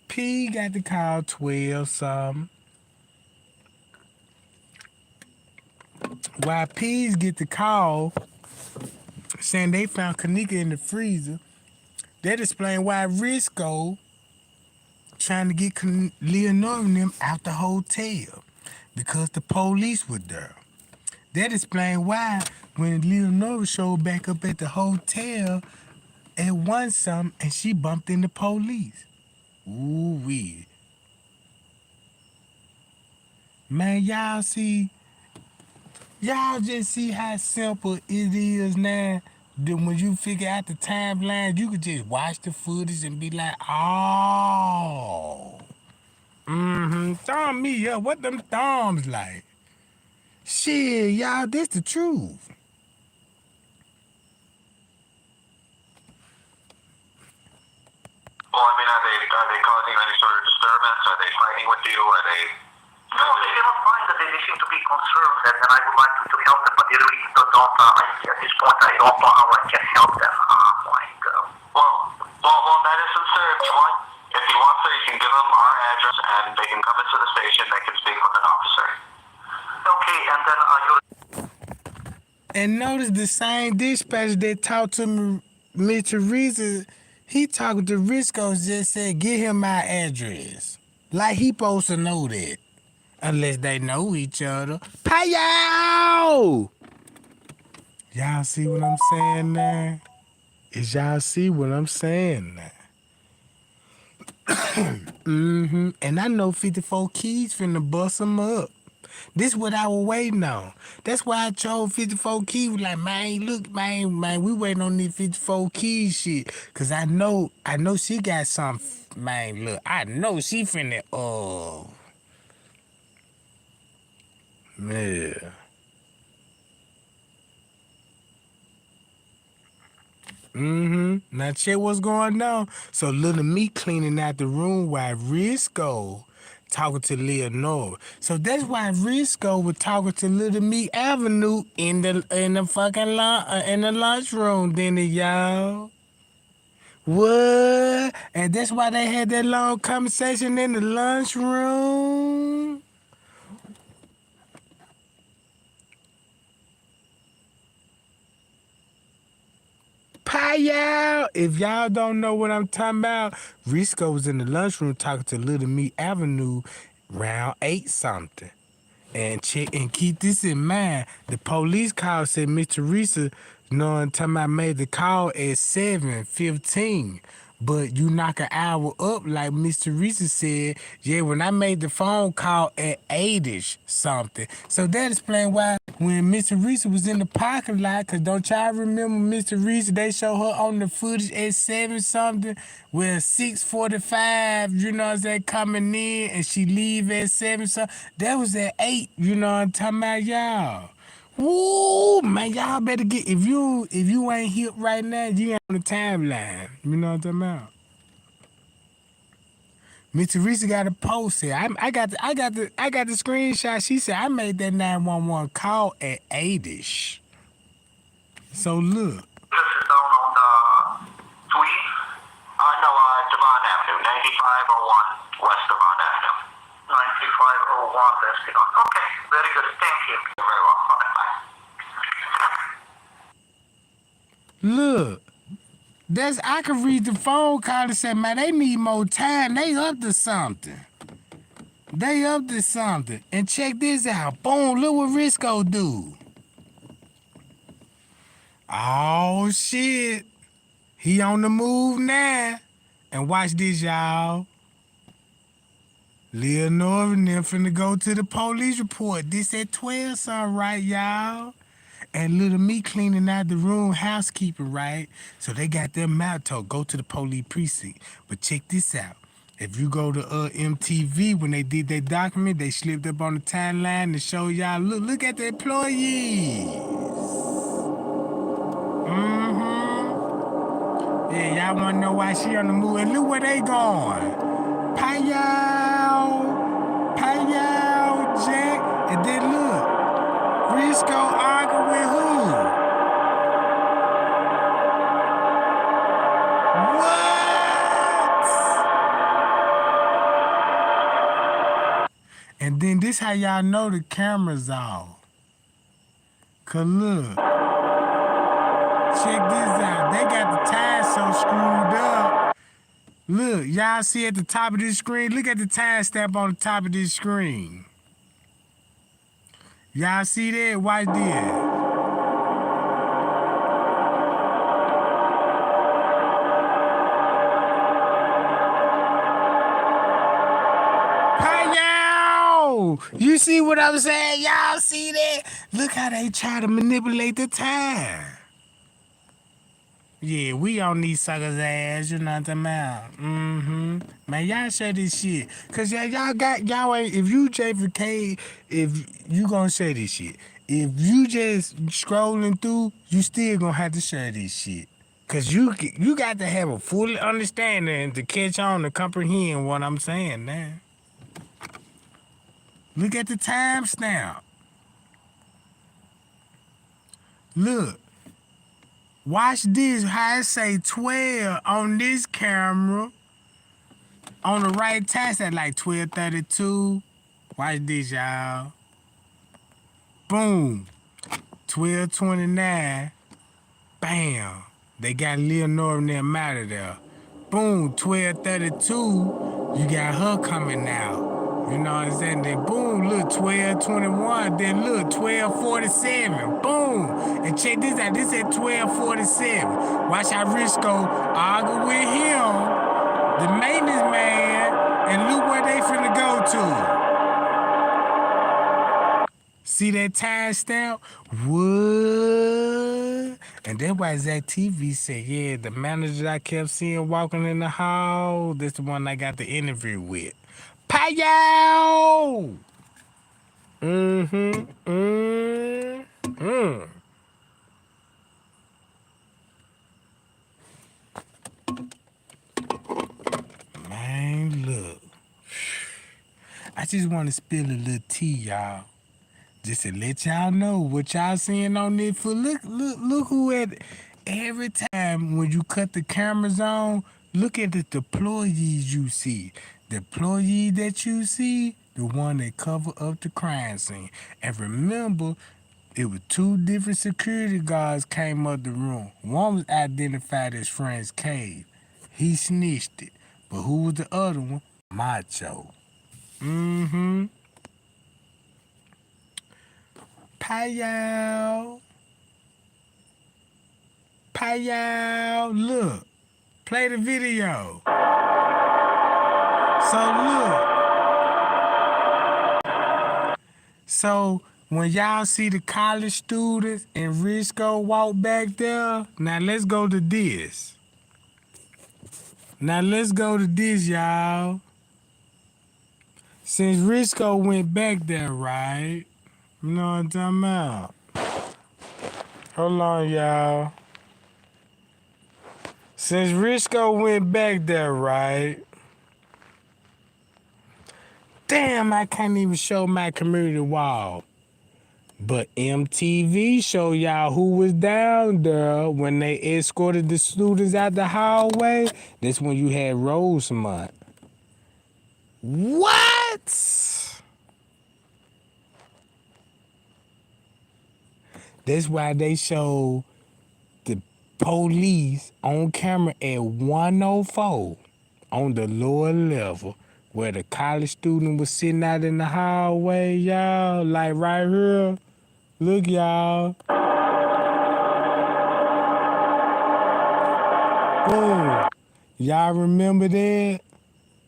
P got the call 12 something. While P's get the call saying they found Kenneka in the freezer, that explain why Risco trying to get Leonora and them out the hotel because the police were there. That explain why when Leonora showed back up at the hotel at 1 something and she bumped into police. Ooh wee. Man, y'all just see how simple it is now. Then when you figure out the timeline, you could just watch the footage and be like, oh. Thumb me up. What them thumbs like? Shit, y'all, this the truth. Well, I mean, are they causing any sort of disturbance? Are they fighting with you? Are they? No, they cannot find that. They seem to be concerned, and I would like to help them, but they really don't. At this point, I don't know how I can help them. Well, Madison, sir, if you want, sir, you can give them our address, and they can come into the station. They can speak with an officer. Okay, and then you'll. And notice the same dispatcher that talked to me, Mr. Teresa, he talking to Risco just said, get him my address. Like he supposed to know that. Unless they know each other. Payo! Y'all see what I'm saying now? Is y'all see what I'm saying now? And I know 54 Keys finna bust them up. This what I was waiting on. That's why I chose 54 Keys. Like, man, look, man, we waiting on these 54 Keys shit. Cause I know she got some, man, look, I know she finna, yeah. Now check what's going on. So Little Meek cleaning out the room while Risco talking to Leonora. So that's why Risco was talking to Little Meek Avenue in the fucking in the lunchroom, didn't it, y'all? What? And that's why they had that long conversation in the lunchroom. Y'all, if y'all don't know what I'm talking about, Risco was in the lunchroom talking to Little Meat Avenue round 8 something. And keep this in mind, the police call said Mr. Teresa, knowing time I made the call at 7:15. But you knock an hour up, like Mr. Teresa said, yeah, when I made the phone call at 8-ish something. So that explains why when Mr. Teresa was in the parking lot, cause don't y'all remember Mr. Teresa, they show her on the footage at 7 something, where 6:45, you know what I'm saying, coming in, and she leave at 7 something. That was at 8, you know what I'm talking about, y'all. Woo, man, y'all better get, if you ain't hip right now, you ain't on the timeline. You know what I'm talking about? Miss Teresa got a post here. I got the screenshot. She said I made that 911 call at 8-ish. So look. This is down on the Tweed. No, Devon Avenue, 9501 West Devon Avenue. 9501 West Devon. Okay, very good. Thank you. You're very welcome. Bye. Look. I could read the phone call and say, man, they need more time. They up to something. They up to something. And check this out. Boom, look what Risco do. Oh, shit. He on the move now. And watch this, y'all. Leonora and them finna go to the police report. This at 12 something, right, y'all? And little me cleaning out the room, housekeeping, right? So they got their motto, go to the police precinct. But check this out. If you go to MTV, when they did their document, they slipped up on the timeline to show y'all, look at the employees. Yeah, y'all wanna know why she on the move? And look where they going. Payow, Jack. And then look, Risco arguing with who? What? And then this how y'all know the camera's off. Cause look, check this out. They got the time so screwed up. Look, y'all see at the top of this screen? Look at the time stamp on the top of this screen. Y'all see that? Watch this. Hey, you see what I'm saying? Y'all see that? Look how they try to manipulate the time. Yeah, we on these suckers' ass, you know what I'm talking about? Man, y'all share this shit. Cause y'all ain't, if you JFK, if you gonna share this shit. If you just scrolling through, you still gonna have to share this shit. Cause you got to have a full understanding to catch on to comprehend what I'm saying now. Look at the timestamp. Look. Watch this, how it say 12 on this camera. On the right time, at like 12:32. Watch this, y'all. Boom. 12:29. Bam. They got Leonora and them out of there. Boom. 12:32. You got her coming out. You know what I'm saying? Then boom, look, 12:21. Then look, 12:47. Boom. And check this out. This at 12:47. Watch how Risco argue with him, the maintenance man, and look where they finna go to. See that time stamp? What? And that's why Zach TV said, yeah, the manager I kept seeing walking in the hall, that's the one I got the interview with. Payow! Man, look. I just want to spill a little tea, y'all. Just to let y'all know what y'all seeing on this foot. Look who at every time when you cut the cameras on, look at the employees you see. The employee that you see, the one that cover up the crime scene. And remember, it was two different security guards came up the room. One was identified as Friend's Cave. He snitched it. But who was the other one? Macho. Payow. Look. Play the video. So when y'all see the college students and Risco walk back there, now let's go to this. Y'all. Since Risco went back there, right? You know what I'm talking about? Hold on, y'all. Since Risco went back there, right? Damn, I can't even show my community wall. But MTV show y'all who was down there when they escorted the students out the hallway. That's when you had Rosemont. What? That's why they show the police on camera at 104 on the lower level where the college student was sitting out in the hallway, y'all, like right here. Look, y'all. Boom. Y'all remember that?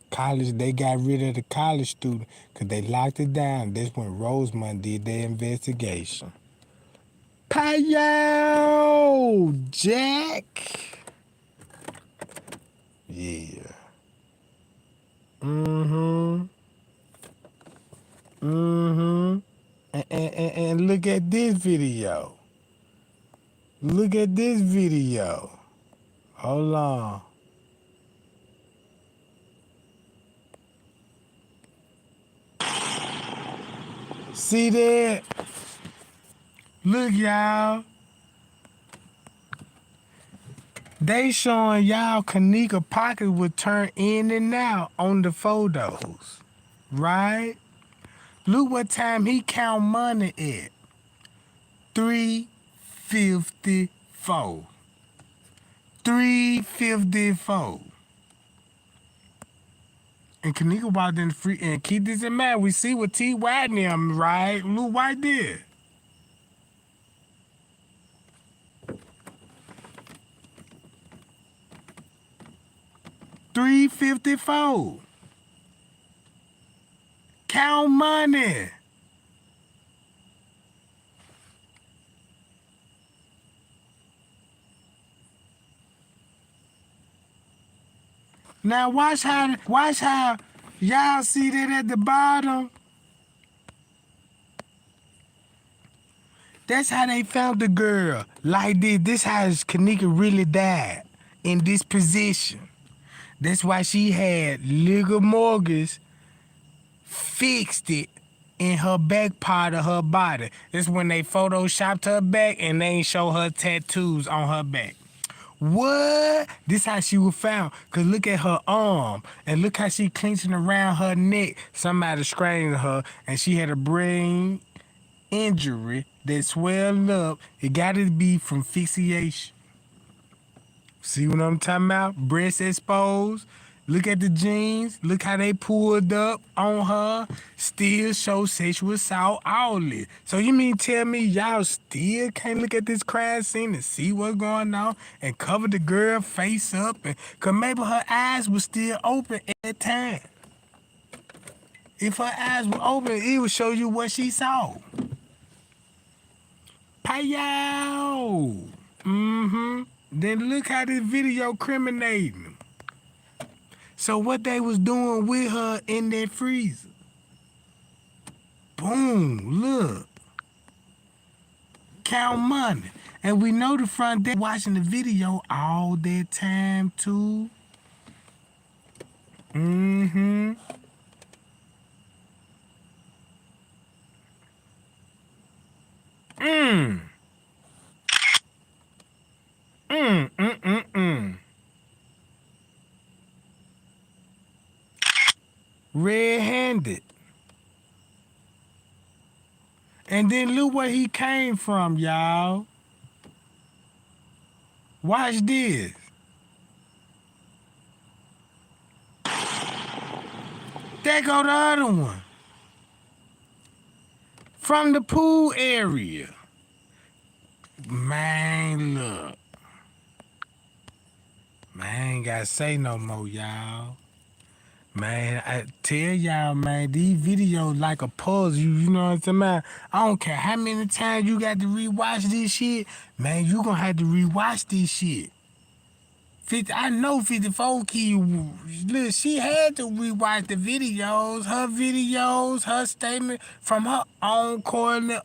College, they got rid of the college student because they locked it down. That's when Rosemont did their investigation. Payo, Jack. Yeah. Mm-hmm. Mm-hmm. And look at this video. Look at this video. Hold on. See that? Look, y'all. They showing y'all Kenneka pocket would turn in and out on the photos. Right? Look what time he count money at. 354. 354. And Kenneka walked in the free and keep this in mind. We see what T.Y. and them, right? Look right there. 354. Count money. Now watch how y'all see that at the bottom. That's how they found the girl. Like this. This how Kenneka really died in this position. That's why she had legal mortgage fixed it in her back part of her body. That's when they photoshopped her back and they ain't show her tattoos on her back. What? This how she was found. Cause look at her arm and look how she clenching around her neck. Somebody strangled her and she had a brain injury that swelled up. It gotta be from asphyxiation. See what I'm talking about? Breast exposed. Look at the jeans. Look how they pulled up on her. Still show sexual assault, all this. So you mean tell me y'all still can't look at this crime scene and see what's going on and cover the girl face up? Cause maybe her eyes were still open at that time. If her eyes were open, it would show you what she saw. Payow! Mm-hmm. Then look how this video criminating them. So what they was doing with her in that freezer. Boom, look. Count money. And we know the front desk watching the video all that time too. Mm-hmm. Red-handed. And then look where he came from, y'all. Watch this. There go the other one. From the pool area. Man, look. Man, I ain't gotta say no more, y'all. Man, I tell y'all, man, these videos like a puzzle, you know what I'm talking about? I don't care how many times you got to rewatch this shit, man, you gonna have to rewatch this shit. I know 54 Key, look, she had to rewatch the videos, her statement from her own corner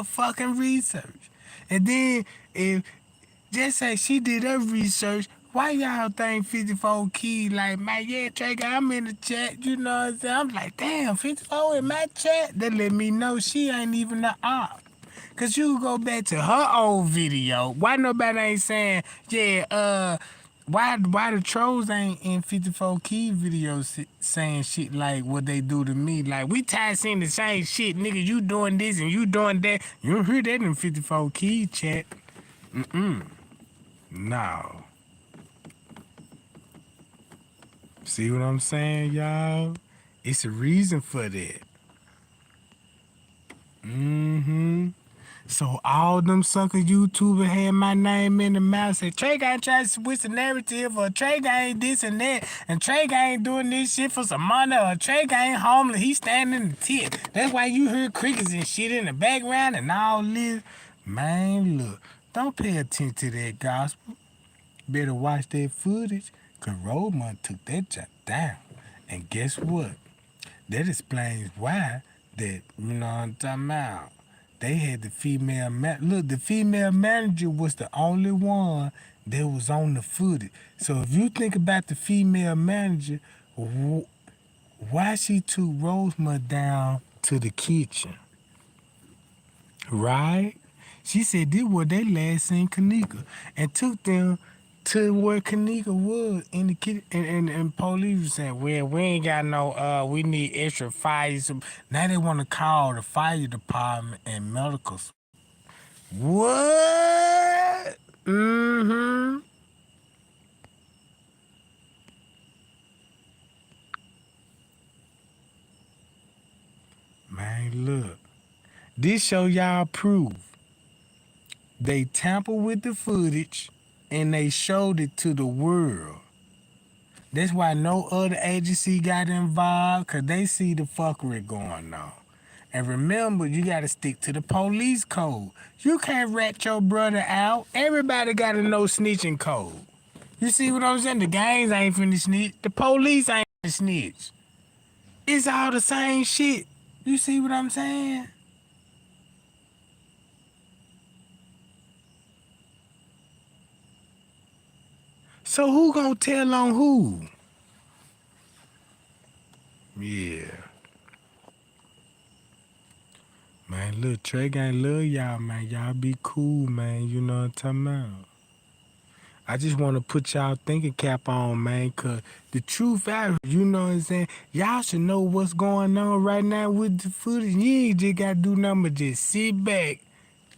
fucking research. And then if just say she did her research, why y'all think 54 Key like, man, yeah, Trey, I'm in the chat, you know what I'm saying? I'm like, damn, 54 in my chat? They let me know she ain't even the op. Cause you go back to her old video. Why nobody ain't saying, yeah, why the trolls ain't in 54 Key videos saying shit like what they do to me? Like, we tired seeing the same shit, nigga, you doing this and you doing that. You don't hear that in 54 Key chat. No. See what I'm saying, y'all? It's a reason for that. Mm-hmm. So all them sucker YouTubers had my name in the mouth, said Trey ain't trying to switch the narrative, or Trey ain't this and that, and Trey ain't doing this shit for some money, or Trey ain't homeless, he standing in the tent. That's why you heard crickets and shit in the background and all this. Man, look, don't pay attention to that gospel. Better watch that footage, cause Roman took that job down. And guess what? That explains why that, you know what I'm talking about. They had the female look, the female manager was the only one that was on the footage. So if you think about the female manager, why she took Rosemont down to the kitchen, right? She said this was they last seen Kenneka and took them to where Kenneka was in the kitchen. And police was saying, well, we ain't got no, we need extra fire. Now they want to call the fire department and medical. What? Mm-hmm. Man, look. This show y'all proof. They tampered with the footage and they showed it to the world. That's why no other agency got involved, because they see the fuckery going on. And remember, you got to stick to the police code. You can't rat your brother out. Everybody got to know snitching code. You see what I'm saying? The gangs ain't finna snitch. The police ain't finna snitch. It's all the same shit. You see what I'm saying? So who gonna tell on who? Yeah. Man, look, Trey Gang love y'all, man. Y'all be cool, man. You know what I'm talking about? I just want to put y'all thinking cap on, man, because the truth out, you know what I'm saying? Y'all should know what's going on right now with the footage. You ain't just got to do nothing but just sit back.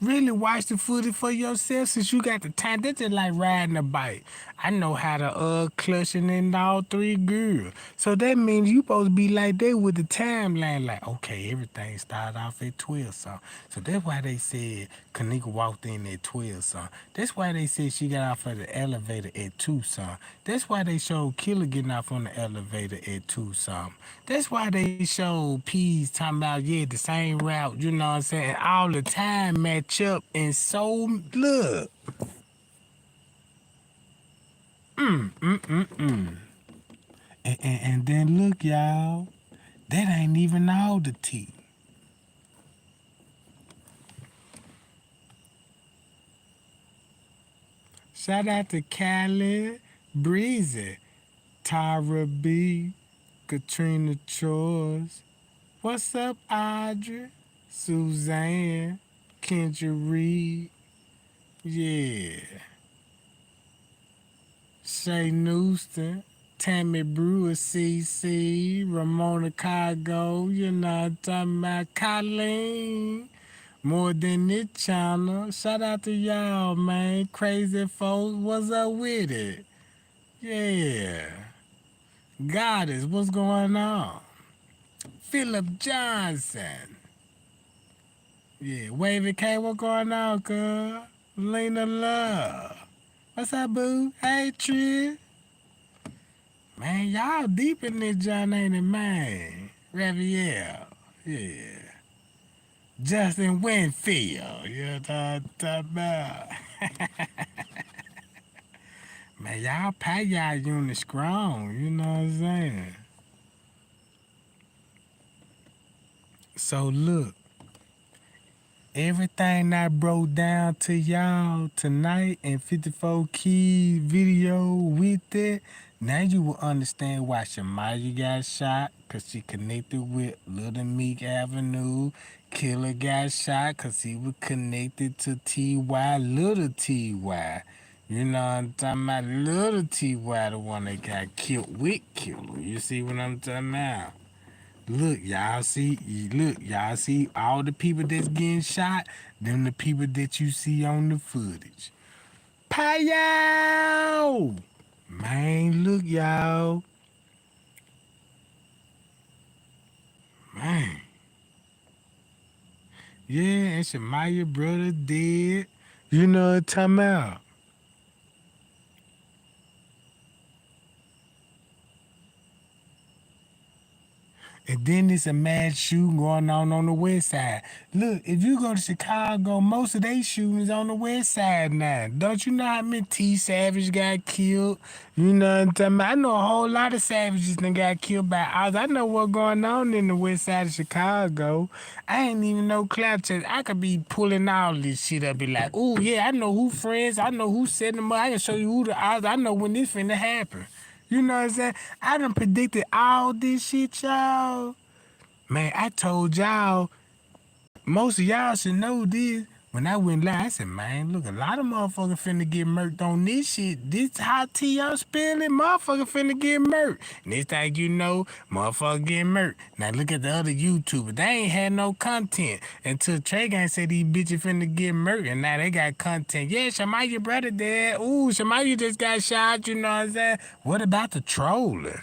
Really watch the footage for yourself since you got the time. That's just like riding a bike. I know how to clutching in all three gears. So that means you supposed to be like that with the timeline. Like, okay, everything started off at 12 something. So that's why they said Kenneka walked in at 12 something. That's why they said she got off of the elevator at 2 something. That's why they showed Killer getting off on the elevator at 2 something. That's why they showed Peas talking about, yeah, the same route, you know what I'm saying? All the time match up and so, look. And then look, y'all, that ain't even all the tea. Shout out to Callie, Breezy, Tara B, Katrina Chores. What's up, Audrey? Suzanne, Kendra Reed. Yeah. Shay Newston, Tammy Brewer, CC, Ramona Cargo, you know what I'm talking about, Colleen, More Than This Channel. Shout out to y'all, man. Crazy folks, what's up with it? Yeah. Goddess, what's going on? Philip Johnson. Yeah, Wavy K, what's going on, cuz? Lena Love. What's up, boo? Hey, Trish. Man, y'all deep in this John, ain't it, man? Raviel. Yeah. Justin Winfield. You know what I'm talking about? Man, y'all pay y'all unit strong. You know what I'm saying? So, look. Everything I broke down to y'all tonight in 54 Keys video with it, now you will understand why Shamaya got shot, because she connected with Little Meek Avenue. Killer got shot because he was connected to T.Y., Little T.Y. You know what I'm talking about? Little T.Y., the one that got killed with Killer. You see what I'm talking about? Look, y'all see all the people that's getting shot, them the people that you see on the footage. Payo! Man, look, y'all. Man. Yeah, and Shemaya brother dead. You know what I'm talking about? And then there's a mad shooting going on the west side. Look, if you go to Chicago, most of they shootings on the west side now. Don't you know how many T Savage got killed? You know what I'm talking about? I know a whole lot of savages that got killed by ours. I know what's going on in the west side of Chicago. I ain't even know clap checks. I could be pulling all this shit up, be like, ooh, yeah, I know who friends. I know who setting them up. I can show you who the odds. I know when this finna happen. You know what I'm saying? I done predicted all this shit, y'all. Man, I told y'all, most of y'all should know this. When I went live, I said, man, look, a lot of motherfuckers finna get murked on this shit. This hot tea I'm spilling, motherfucker finna get murked. Next thing you know, motherfucker getting murked. Now look at the other YouTubers. They ain't had no content until Trey Gang said these bitches finna get murked. And now they got content. Yeah, Shemaya brother dead. Ooh, Shemaya just got shot, you know what I'm saying? What about the trolling?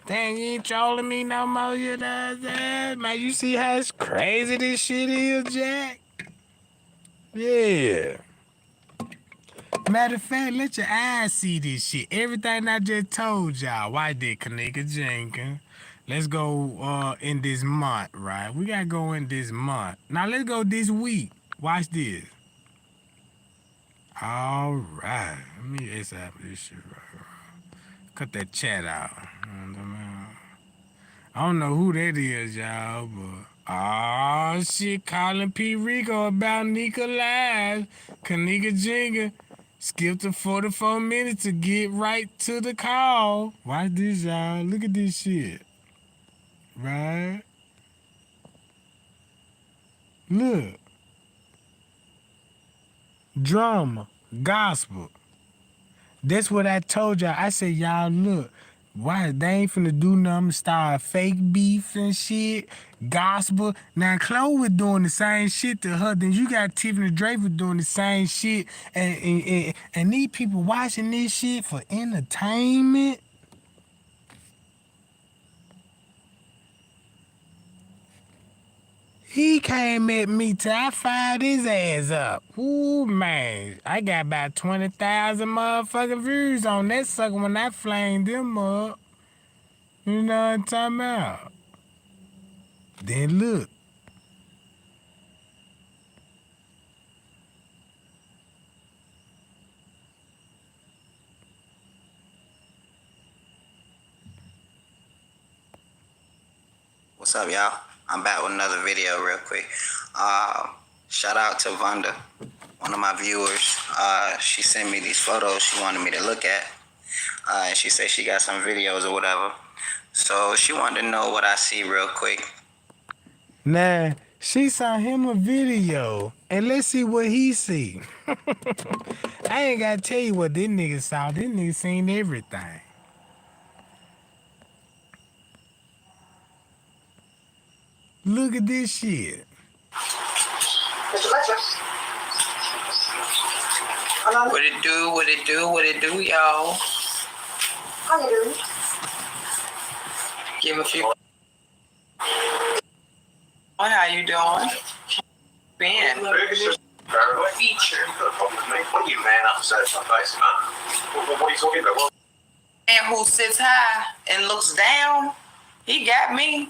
Dang, you ain't trolling me no more, you know what I'm saying? Man, you see how it's crazy this shit is, Jack? Yeah. Matter of fact, let your eyes see this shit. Everything I just told y'all. Why did Kenneka Jenkins? Let's go in this month, right? We gotta go in this month. Now let's go this week. Watch this. All right. Let me ASAP this shit right. Cut that chat out. I don't know who that is, y'all, but oh shit, calling P. Rico about Nika Live. Kenneka Jenkins skipped the 44 minutes to get right to the call. Watch this, y'all. Look at this shit. Right? Look. Drama. Gospel. That's what I told y'all. I said, y'all, look. Why they ain't finna do nothing, start fake beef and shit, gospel. Now Chloe was doing the same shit to her. Then you got Tiffany Draper doing the same shit, and these people watching this shit for entertainment. He came at me till I fired his ass up. Ooh, man. I got about 20,000 motherfucking views on that sucker when I flamed them up. You know what I'm talking about? Then look. What's up, y'all? I'm back with another video real quick. Shout out to Vonda, one of my viewers. She sent me these photos she wanted me to look at. And she said she got some videos or whatever. So she wanted to know what I see real quick. Now, she saw him a video, and let's see what he see. I ain't gotta tell you what this nigga saw. This nigga seen everything. Look at this shit. What it do, what it do, what it do, y'all? How you doing? Give a few. How you doing? Ben. Feature. What are you man upset my face, man? What are you talking about? And who sits high and looks down? He got me.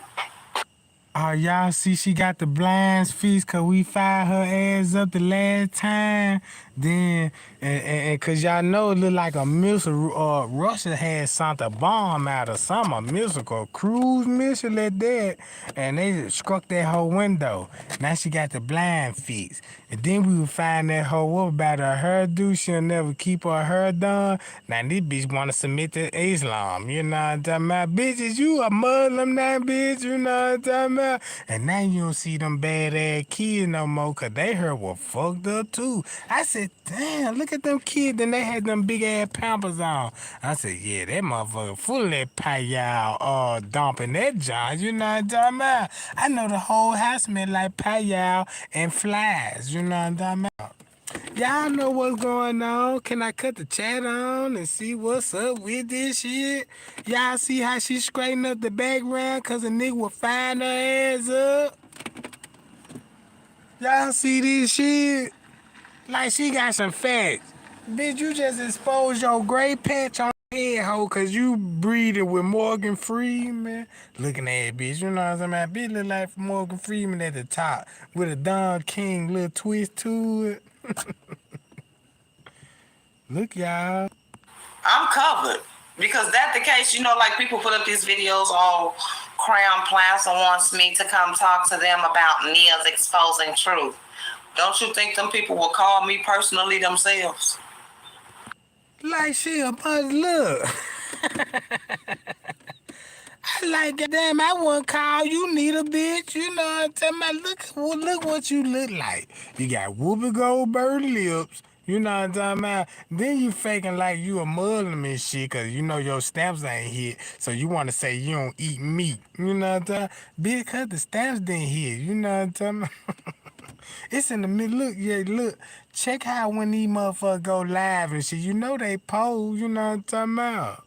Oh, y'all see she got the blinds fixed cause we fired her ass up the last time. Then, and cause y'all know it look like a missile, Russia had sent a bomb out or something, a missile, a cruise missile at that, and they struck that whole window. Now she got the blind fixed. And then we would find that hoe up about her hairdo. She'll never keep her hair done. Now this bitch wanna submit to Islam. You know what I'm talking about? Bitches, you a Muslim now, bitch. You know what I'm talking about? And now you don't see them bad ass kids no more cause they hair was fucked up too. I said, damn, look at them kids. And they had them big ass pampers on. I said, yeah, that motherfucker full of that payal dumping that joint. You know what I'm talking about? I know the whole house smell like payal and flies. You know what I'm talking about? Y'all know what's going on. Can I cut the chat on and see what's up with this shit? Y'all see how she straightened up the background cause a nigga would find her ass up? Y'all see this shit? Like she got some facts. Bitch, you just exposed your gray patch on your head, ho, cause you breathing with Morgan Freeman. Looking at that bitch, you know what I'm saying? That bitch look like Morgan Freeman at the top with a Don King little twist to it. Look, y'all. I'm covered. Because that the case, you know, like people put up these videos, all Crown Plaza wants me to come talk to them about Nia's exposing truth. Don't you think them people will call me personally themselves? Like she a buzz, look. I like that. Damn, I wouldn't call you need a bitch. You know what I'm talking about? Look what you look like. You got Whoopi Goldberg lips. You know what I'm talking about? Then you faking like you a Muslim and shit because you know your stamps ain't hit. So you want to say you don't eat meat. You know what I'm talking about? Because the stamps didn't hit. You know what I'm talking about? It's in the middle. Look, yeah, look. Check how when these motherfuckers go live and shit. You know they pose. You know what I'm talking about?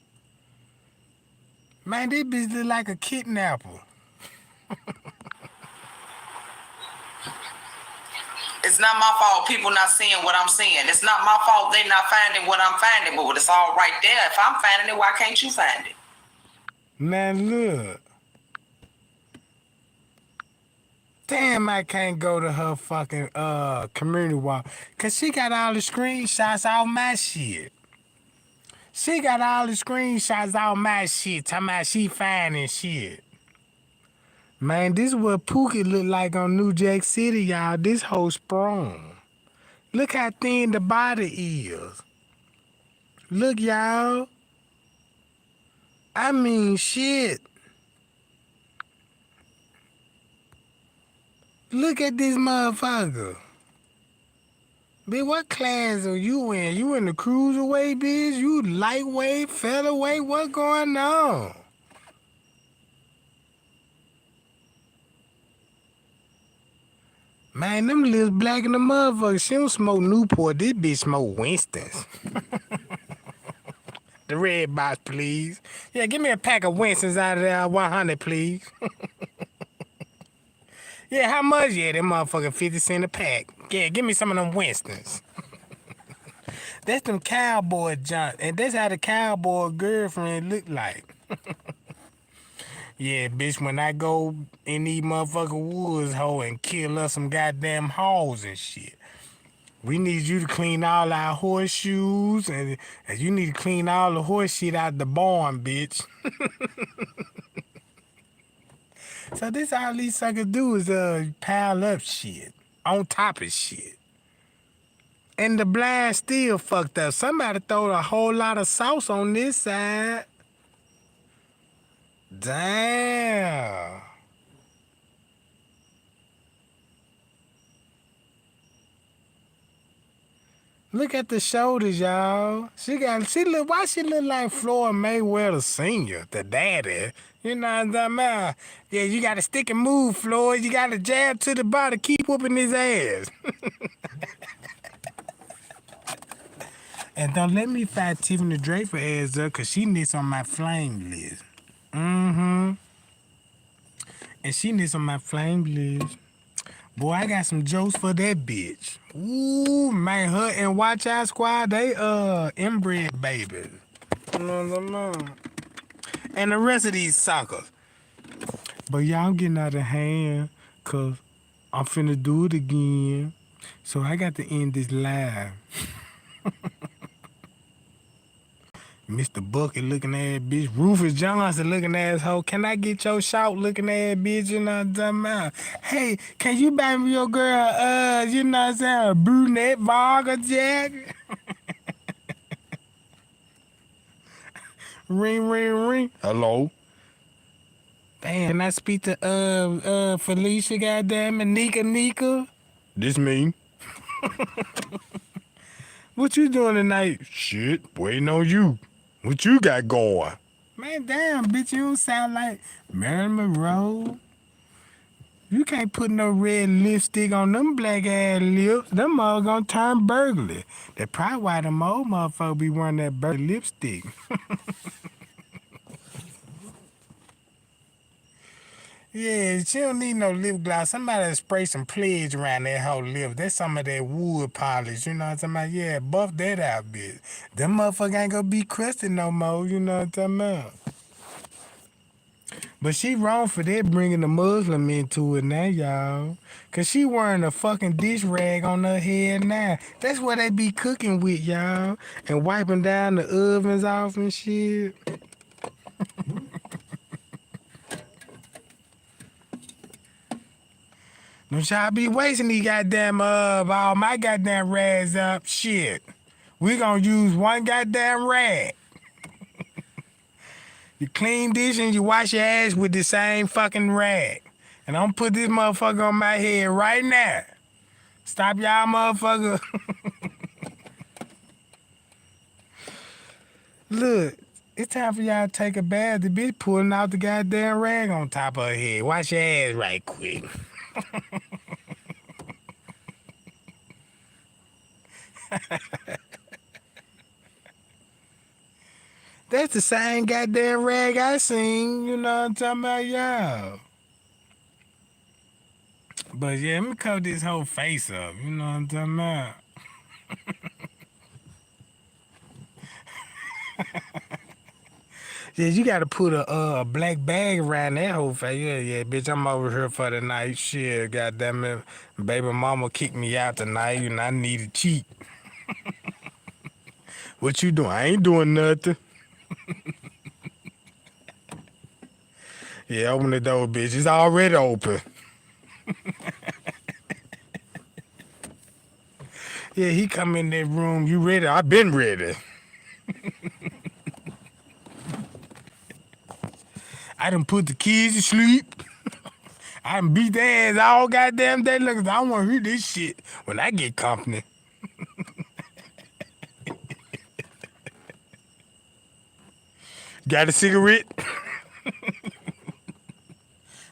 Man, this bitch look like a kidnapper. It's not my fault people not seeing what I'm seeing. It's not my fault they not finding what I'm finding, but it's all right there. If I'm finding it, why can't you find it? Man, look. Damn, I can't go to her fucking community walk. Cause she got all the screenshots off my shit. She got all the screenshots off my shit. Talking about she finding shit. Man, this is what Pookie look like on New Jack City, y'all. This whole sprung. Look how thin the body is. Look, y'all. I mean, shit. Look at this motherfucker. Bitch, what class are you in? You in the cruiserweight, bitch? You lightweight, featherweight? What going on? Man, them lips black in the motherfucker. She don't smoke Newport. This bitch smoke Winston's. The red box, please. Yeah, give me a pack of Winston's out of there, 100, please. Yeah, how much? Yeah, them motherfucker 50 cents a pack. Yeah, give me some of them Winston's. That's them cowboy junk. And that's how the cowboy girlfriend look like. Yeah, bitch, when I go in these motherfucking woods, ho, and kill us some goddamn hogs and shit. We need you to clean all our horseshoes, and you need to clean all the horse shit out the barn, bitch. So this all these suckers do is pile up shit on top of shit. And the blind still fucked up. Somebody throwed a whole lot of sauce on this side. Damn. Look at the shoulders, y'all. Why she look like Floyd Mayweather Sr., the daddy? You know what I'm talking about? Yeah, you gotta stick and move, Floyd. You gotta jab to the body, keep whooping his ass. And don't let me fight Tiffany Draper ass up, cause she needs on my flame list. And she needs on my flame list. Boy, I got some jokes for that bitch. Ooh, man, her and Watch Out Squad, they inbred babies. You know what I'm saying? And the rest of these suckers. But y'all getting out of hand, cause I'm finna do it again. So I got to end this live. Mr. Bucket looking ass bitch. Rufus Johnson looking asshole. Can I get your shout looking ass bitch? You know what I'm talking about? Hey, can you buy me your girl, you know what I'm saying, a brunette Varga jacket? Ring, ring, ring. Hello? Damn, can I speak to Felicia, goddamn it? Nika? This me. What you doing tonight? Shit, waiting on you. What you got going? Man, damn, bitch, you don't sound like Marilyn Monroe. You can't put no red lipstick on them black ass lips. Them all gonna turn burgundy. That's probably why them old motherfuckers be wearing that burgundy lipstick. Yeah, she don't need no lip gloss. Somebody spray some pledge around that whole lip. That's some of that wood polish. You know what I'm talking about? Yeah, buff that out, bitch. Them motherfuckers ain't gonna be crusty no more. You know what I'm talking about? But she wrong for that, bringing the Muslim into it now, y'all. Cause she wearing a fucking dish rag on her head now. That's what they be cooking with, y'all. And wiping down the ovens off and shit. Don't y'all be wasting these goddamn all my goddamn rags up. Shit. We gonna use one goddamn rag. You clean dish and you wash your ass with the same fucking rag. And I'm put this motherfucker on my head right now. Stop y'all motherfucker. Look, it's time for y'all to take a bath. The bitch pulling out the goddamn rag on top of her head. Wash your ass right quick. That's the same goddamn rag I seen, you know what I'm talking about, y'all. But yeah, let me cover this whole face up, you know what I'm talking about. Yeah, you gotta put a black bag around that whole face. Yeah, bitch, I'm over here for the night. Shit, goddamn it. Baby mama kicked me out tonight, and I need to cheat. What you doing? I ain't doing nothing. Yeah, open the door, bitch. It's already open. Yeah, he come in that room. You ready? I been ready. I done put the kids to sleep. I done beat their ass all goddamn day. Look, I want to hear this shit when I get company. Got a cigarette?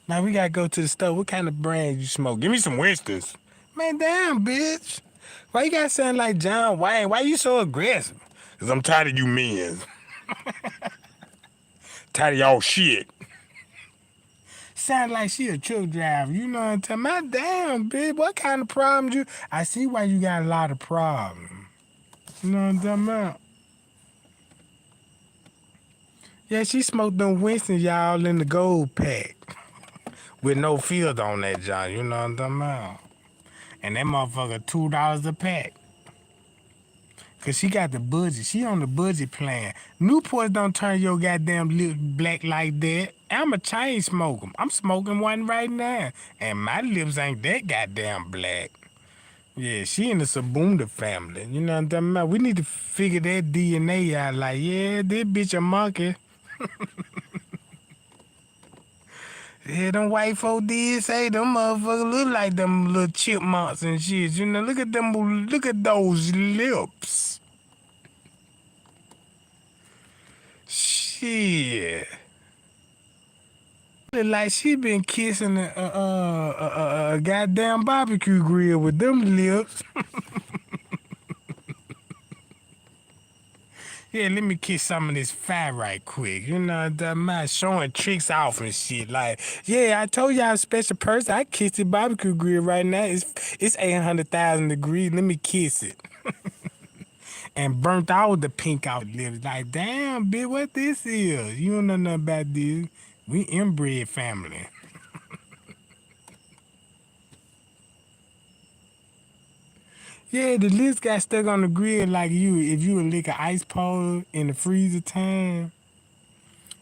Now we gotta go to the store. What kind of brand you smoke? Give me some Winstons. Man, damn, bitch. Why you gotta sound like John Wayne? Why you so aggressive? Cause I'm tired of you men. Tired of y'all shit. Sound like she a truck driver. You know what I'm talking about? Damn, bitch. What kind of problems you... I see why you got a lot of problems. You know what I'm talking about? Yeah, she smoked them Winston, y'all, in the gold pack. With no filter on that, John. You know what I'm talking about? And that motherfucker $2 a pack. Cause she got the budget. She on the budget plan. Newports don't turn your goddamn lips black like that. I'm a chain smoker. I'm smoking one right now. And my lips ain't that goddamn black. Yeah, she in the Sabunda family. You know what I'm talking about? We need to figure that DNA out. Like, yeah, this bitch a monkey. Yeah, them white folk did say them motherfuckers look like them little chipmunks and shit. You know, look at them, look at those lips. Shit. Look like she been kissing a goddamn barbecue grill with them lips. Yeah, let me kiss some of this fat right quick. You know, I'm showing tricks off and shit. Like, yeah, I told y'all I'm a special person. I kissed the barbecue grill right now. It's 800,000 degrees. Let me kiss it. And burnt all the pink out lips. Like, damn, bitch, what this is? You don't know nothing about this. We inbred family. Yeah, the lips got stuck on the grill like you. If you would lick an ice pole in the freezer time.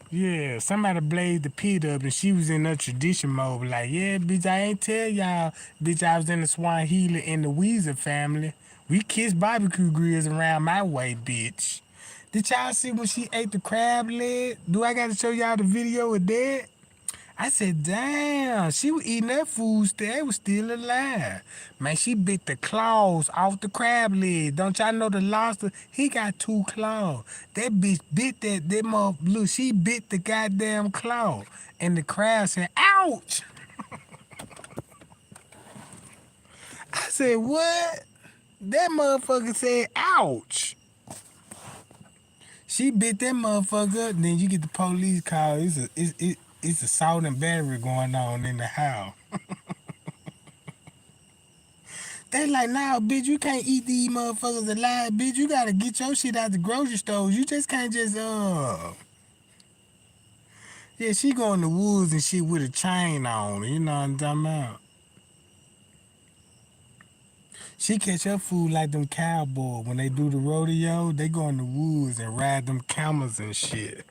Yeah, somebody blazed the pit up and she was in her tradition mode. Like, yeah, bitch, I ain't tell y'all, bitch, I was in the Swahili and the Weezer family. We kissed barbecue grills around my way, bitch. Did y'all see when she ate the crab leg? Do I gotta show y'all the video of that? I said, damn, she was eating that food still. It was still alive. Man, she bit the claws off the crab leg. Don't y'all know the lobster? He got 2 claws. That bitch bit that mother, look, she bit the goddamn claw. And the crab said, ouch! said, what? That motherfucker said, ouch. She bit that motherfucker up, then you get the police call. It's assault and battery going on in the house. They like, nah, bitch, you can't eat these motherfuckers alive, bitch. You gotta get your shit out the grocery stores. You just can't just, Yeah, she go in the woods and shit with a chain on, you know what I'm talking about? She catch her food like them cowboys. When they do the rodeo, they go in the woods and ride them camels and shit.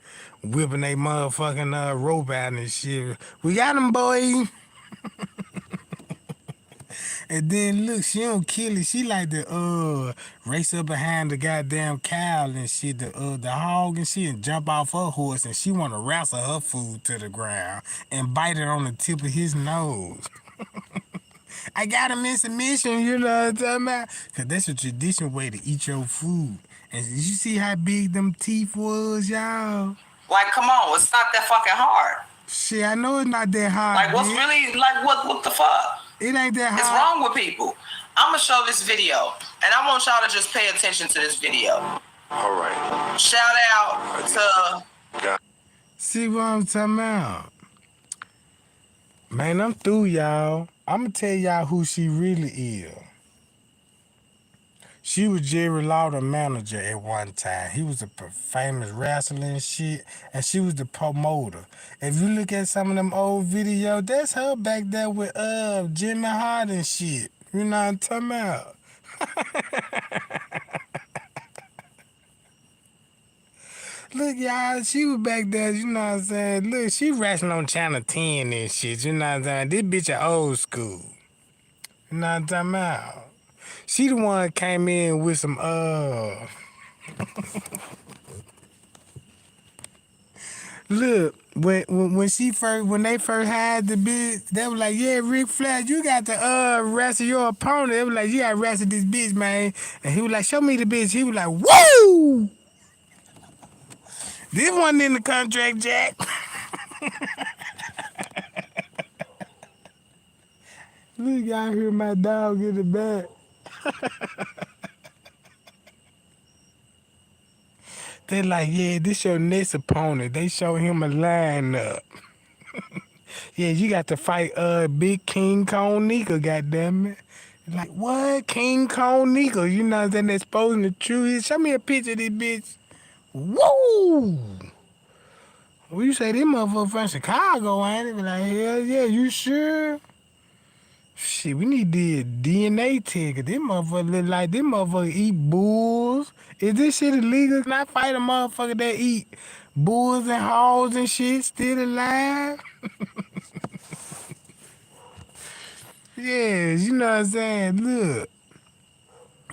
Whipping they motherfucking rope out and shit. We got them, boy. And then look, she don't kill it. She like to race up behind the goddamn cow and shit, the hog and shit, and jump off her horse, and she wanna wrestle her food to the ground and bite it on the tip of his nose. I got him in submission, you know what I'm talking about? Cause that's a traditional way to eat your food. And did you see how big them teeth was, y'all? Like, come on, it's not that fucking hard. Shit, I know it's not that hard. Like, what's really, like, what the fuck? It ain't that hard. It's wrong with people. I'm gonna show this video, and I want y'all to just pay attention to this video. All right. Shout out to... See what I'm talking about? Man, I'm through, y'all. I'm gonna tell y'all who she really is. She was Jerry Lawler's manager at one time. He was a famous wrestler and shit, and she was the promoter. If you look at some of them old videos, that's her back there with Jimmy Hart and shit. You know what I'm talking about? Look, y'all, she was back there, you know what I'm saying? Look, she wrestling on Channel 10 and shit, you know what I'm saying? This bitch a old school. You know what I'm talking about? She the one that came in with some, Look, when they first had the bitch, they were like, yeah, Ric Flair, you got to wrestle your opponent. They were like, you got to wrestle this bitch, man. And he was like, show me the bitch. He was like, woo! This wasn't in the contract, Jack. Look, y'all hear my dog in the back. They like, yeah, this your next opponent. They show him a lineup. Yeah, you got to fight Big King Kong Nika, goddammit. Like, what? King Kong Nika? You know what I'm saying? Exposing the truth. Show me a picture of this bitch. Woo! Well, you say this motherfucker from Chicago, ain't it? Be like, hell yeah, you sure? Shit, we need the DNA test. This motherfucker look like this motherfucker eat bulls. Is this shit illegal? Can I fight a motherfucker that eat bulls and hogs and shit still alive? Yeah, you know what I'm saying? Look.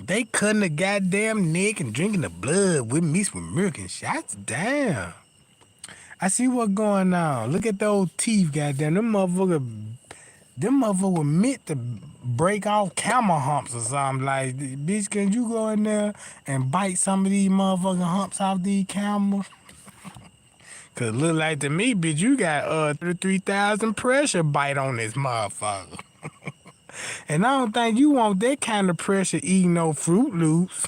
They cutting the goddamn neck and drinking the blood with mixed with milk and shots. Damn. I see what's going on. Look at those teeth, goddamn. Them motherfucker were meant to break off camel humps or something. Like, bitch, can you go in there and bite some of these motherfucking humps off these camels? Cause look like to me, bitch, you got 3,000 pressure bite on this motherfucker. And I don't think you want that kind of pressure eating no Fruit Loops.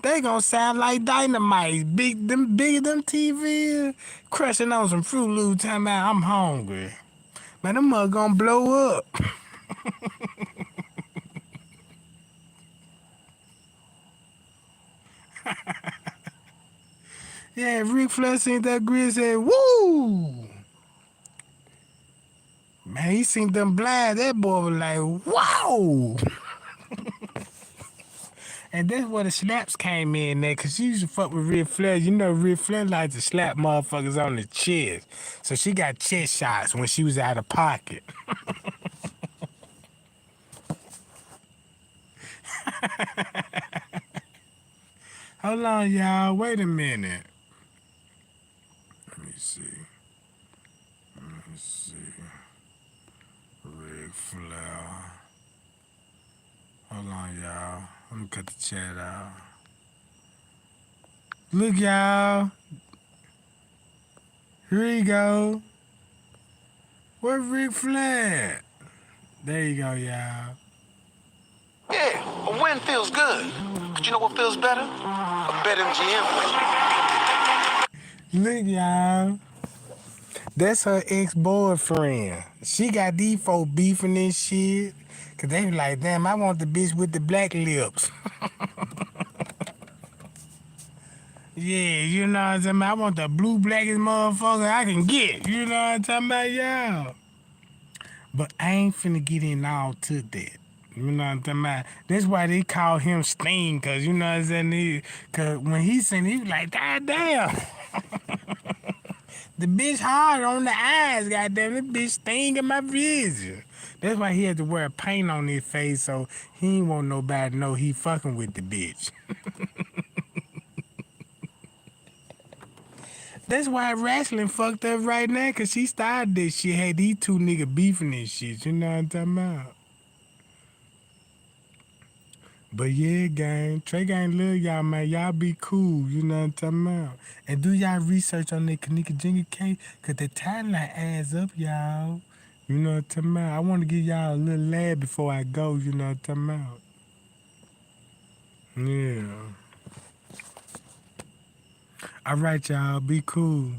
They gonna sound like dynamite. Bigger them TV, crushing on some Fruit Loops, talking about I'm hungry. Man, them mother gonna blow up. Yeah, Ric Flair seen that grid and said, woo! Man, he seen them blind. That boy was like, wow! And that's where the slaps came in there, cause she used to fuck with Ric Flair. You know, Ric Flair liked to slap motherfuckers on the chest. So she got chest shots when she was out of pocket. Hold on, y'all. Wait a minute. Let me see. Ric Flair. Hold on, y'all. Let me cut the chat out. Look, y'all. Here you go. Where's Ric Flair? There you go, y'all. Yeah, a win feels good. But you know what feels better? A BetMGM win. Look, y'all. That's her ex-boyfriend. She got these folks beefing and shit. Cause they be like, damn, I want the bitch with the black lips. Yeah, you know what I'm talking about? I want the blue blackest motherfucker I can get. You know what I'm talking about, y'all? But I ain't finna get in all to that. You know what I'm talking about? That's why they call him Sting, cause you know what I'm saying? Cause when he seen it, he was like, God damn. The bitch hard on the eyes, goddamn. This bitch stinging my vision. That's why he had to wear paint on his face so he ain't want nobody to know he fucking with the bitch. That's why wrestling fucked up right now, cause she started this shit. Had these two niggas beefing this shit. You know what I'm talking about? But yeah, gang, Trey gang love y'all, man. Y'all be cool, you know what I'm talking about? And do y'all research on that Kenneka Jenkins case, cause the timeline adds up, y'all. You know what I'm talking about? I want to give y'all a little laugh before I go, you know what I'm talking about? Yeah. All right, y'all, be cool.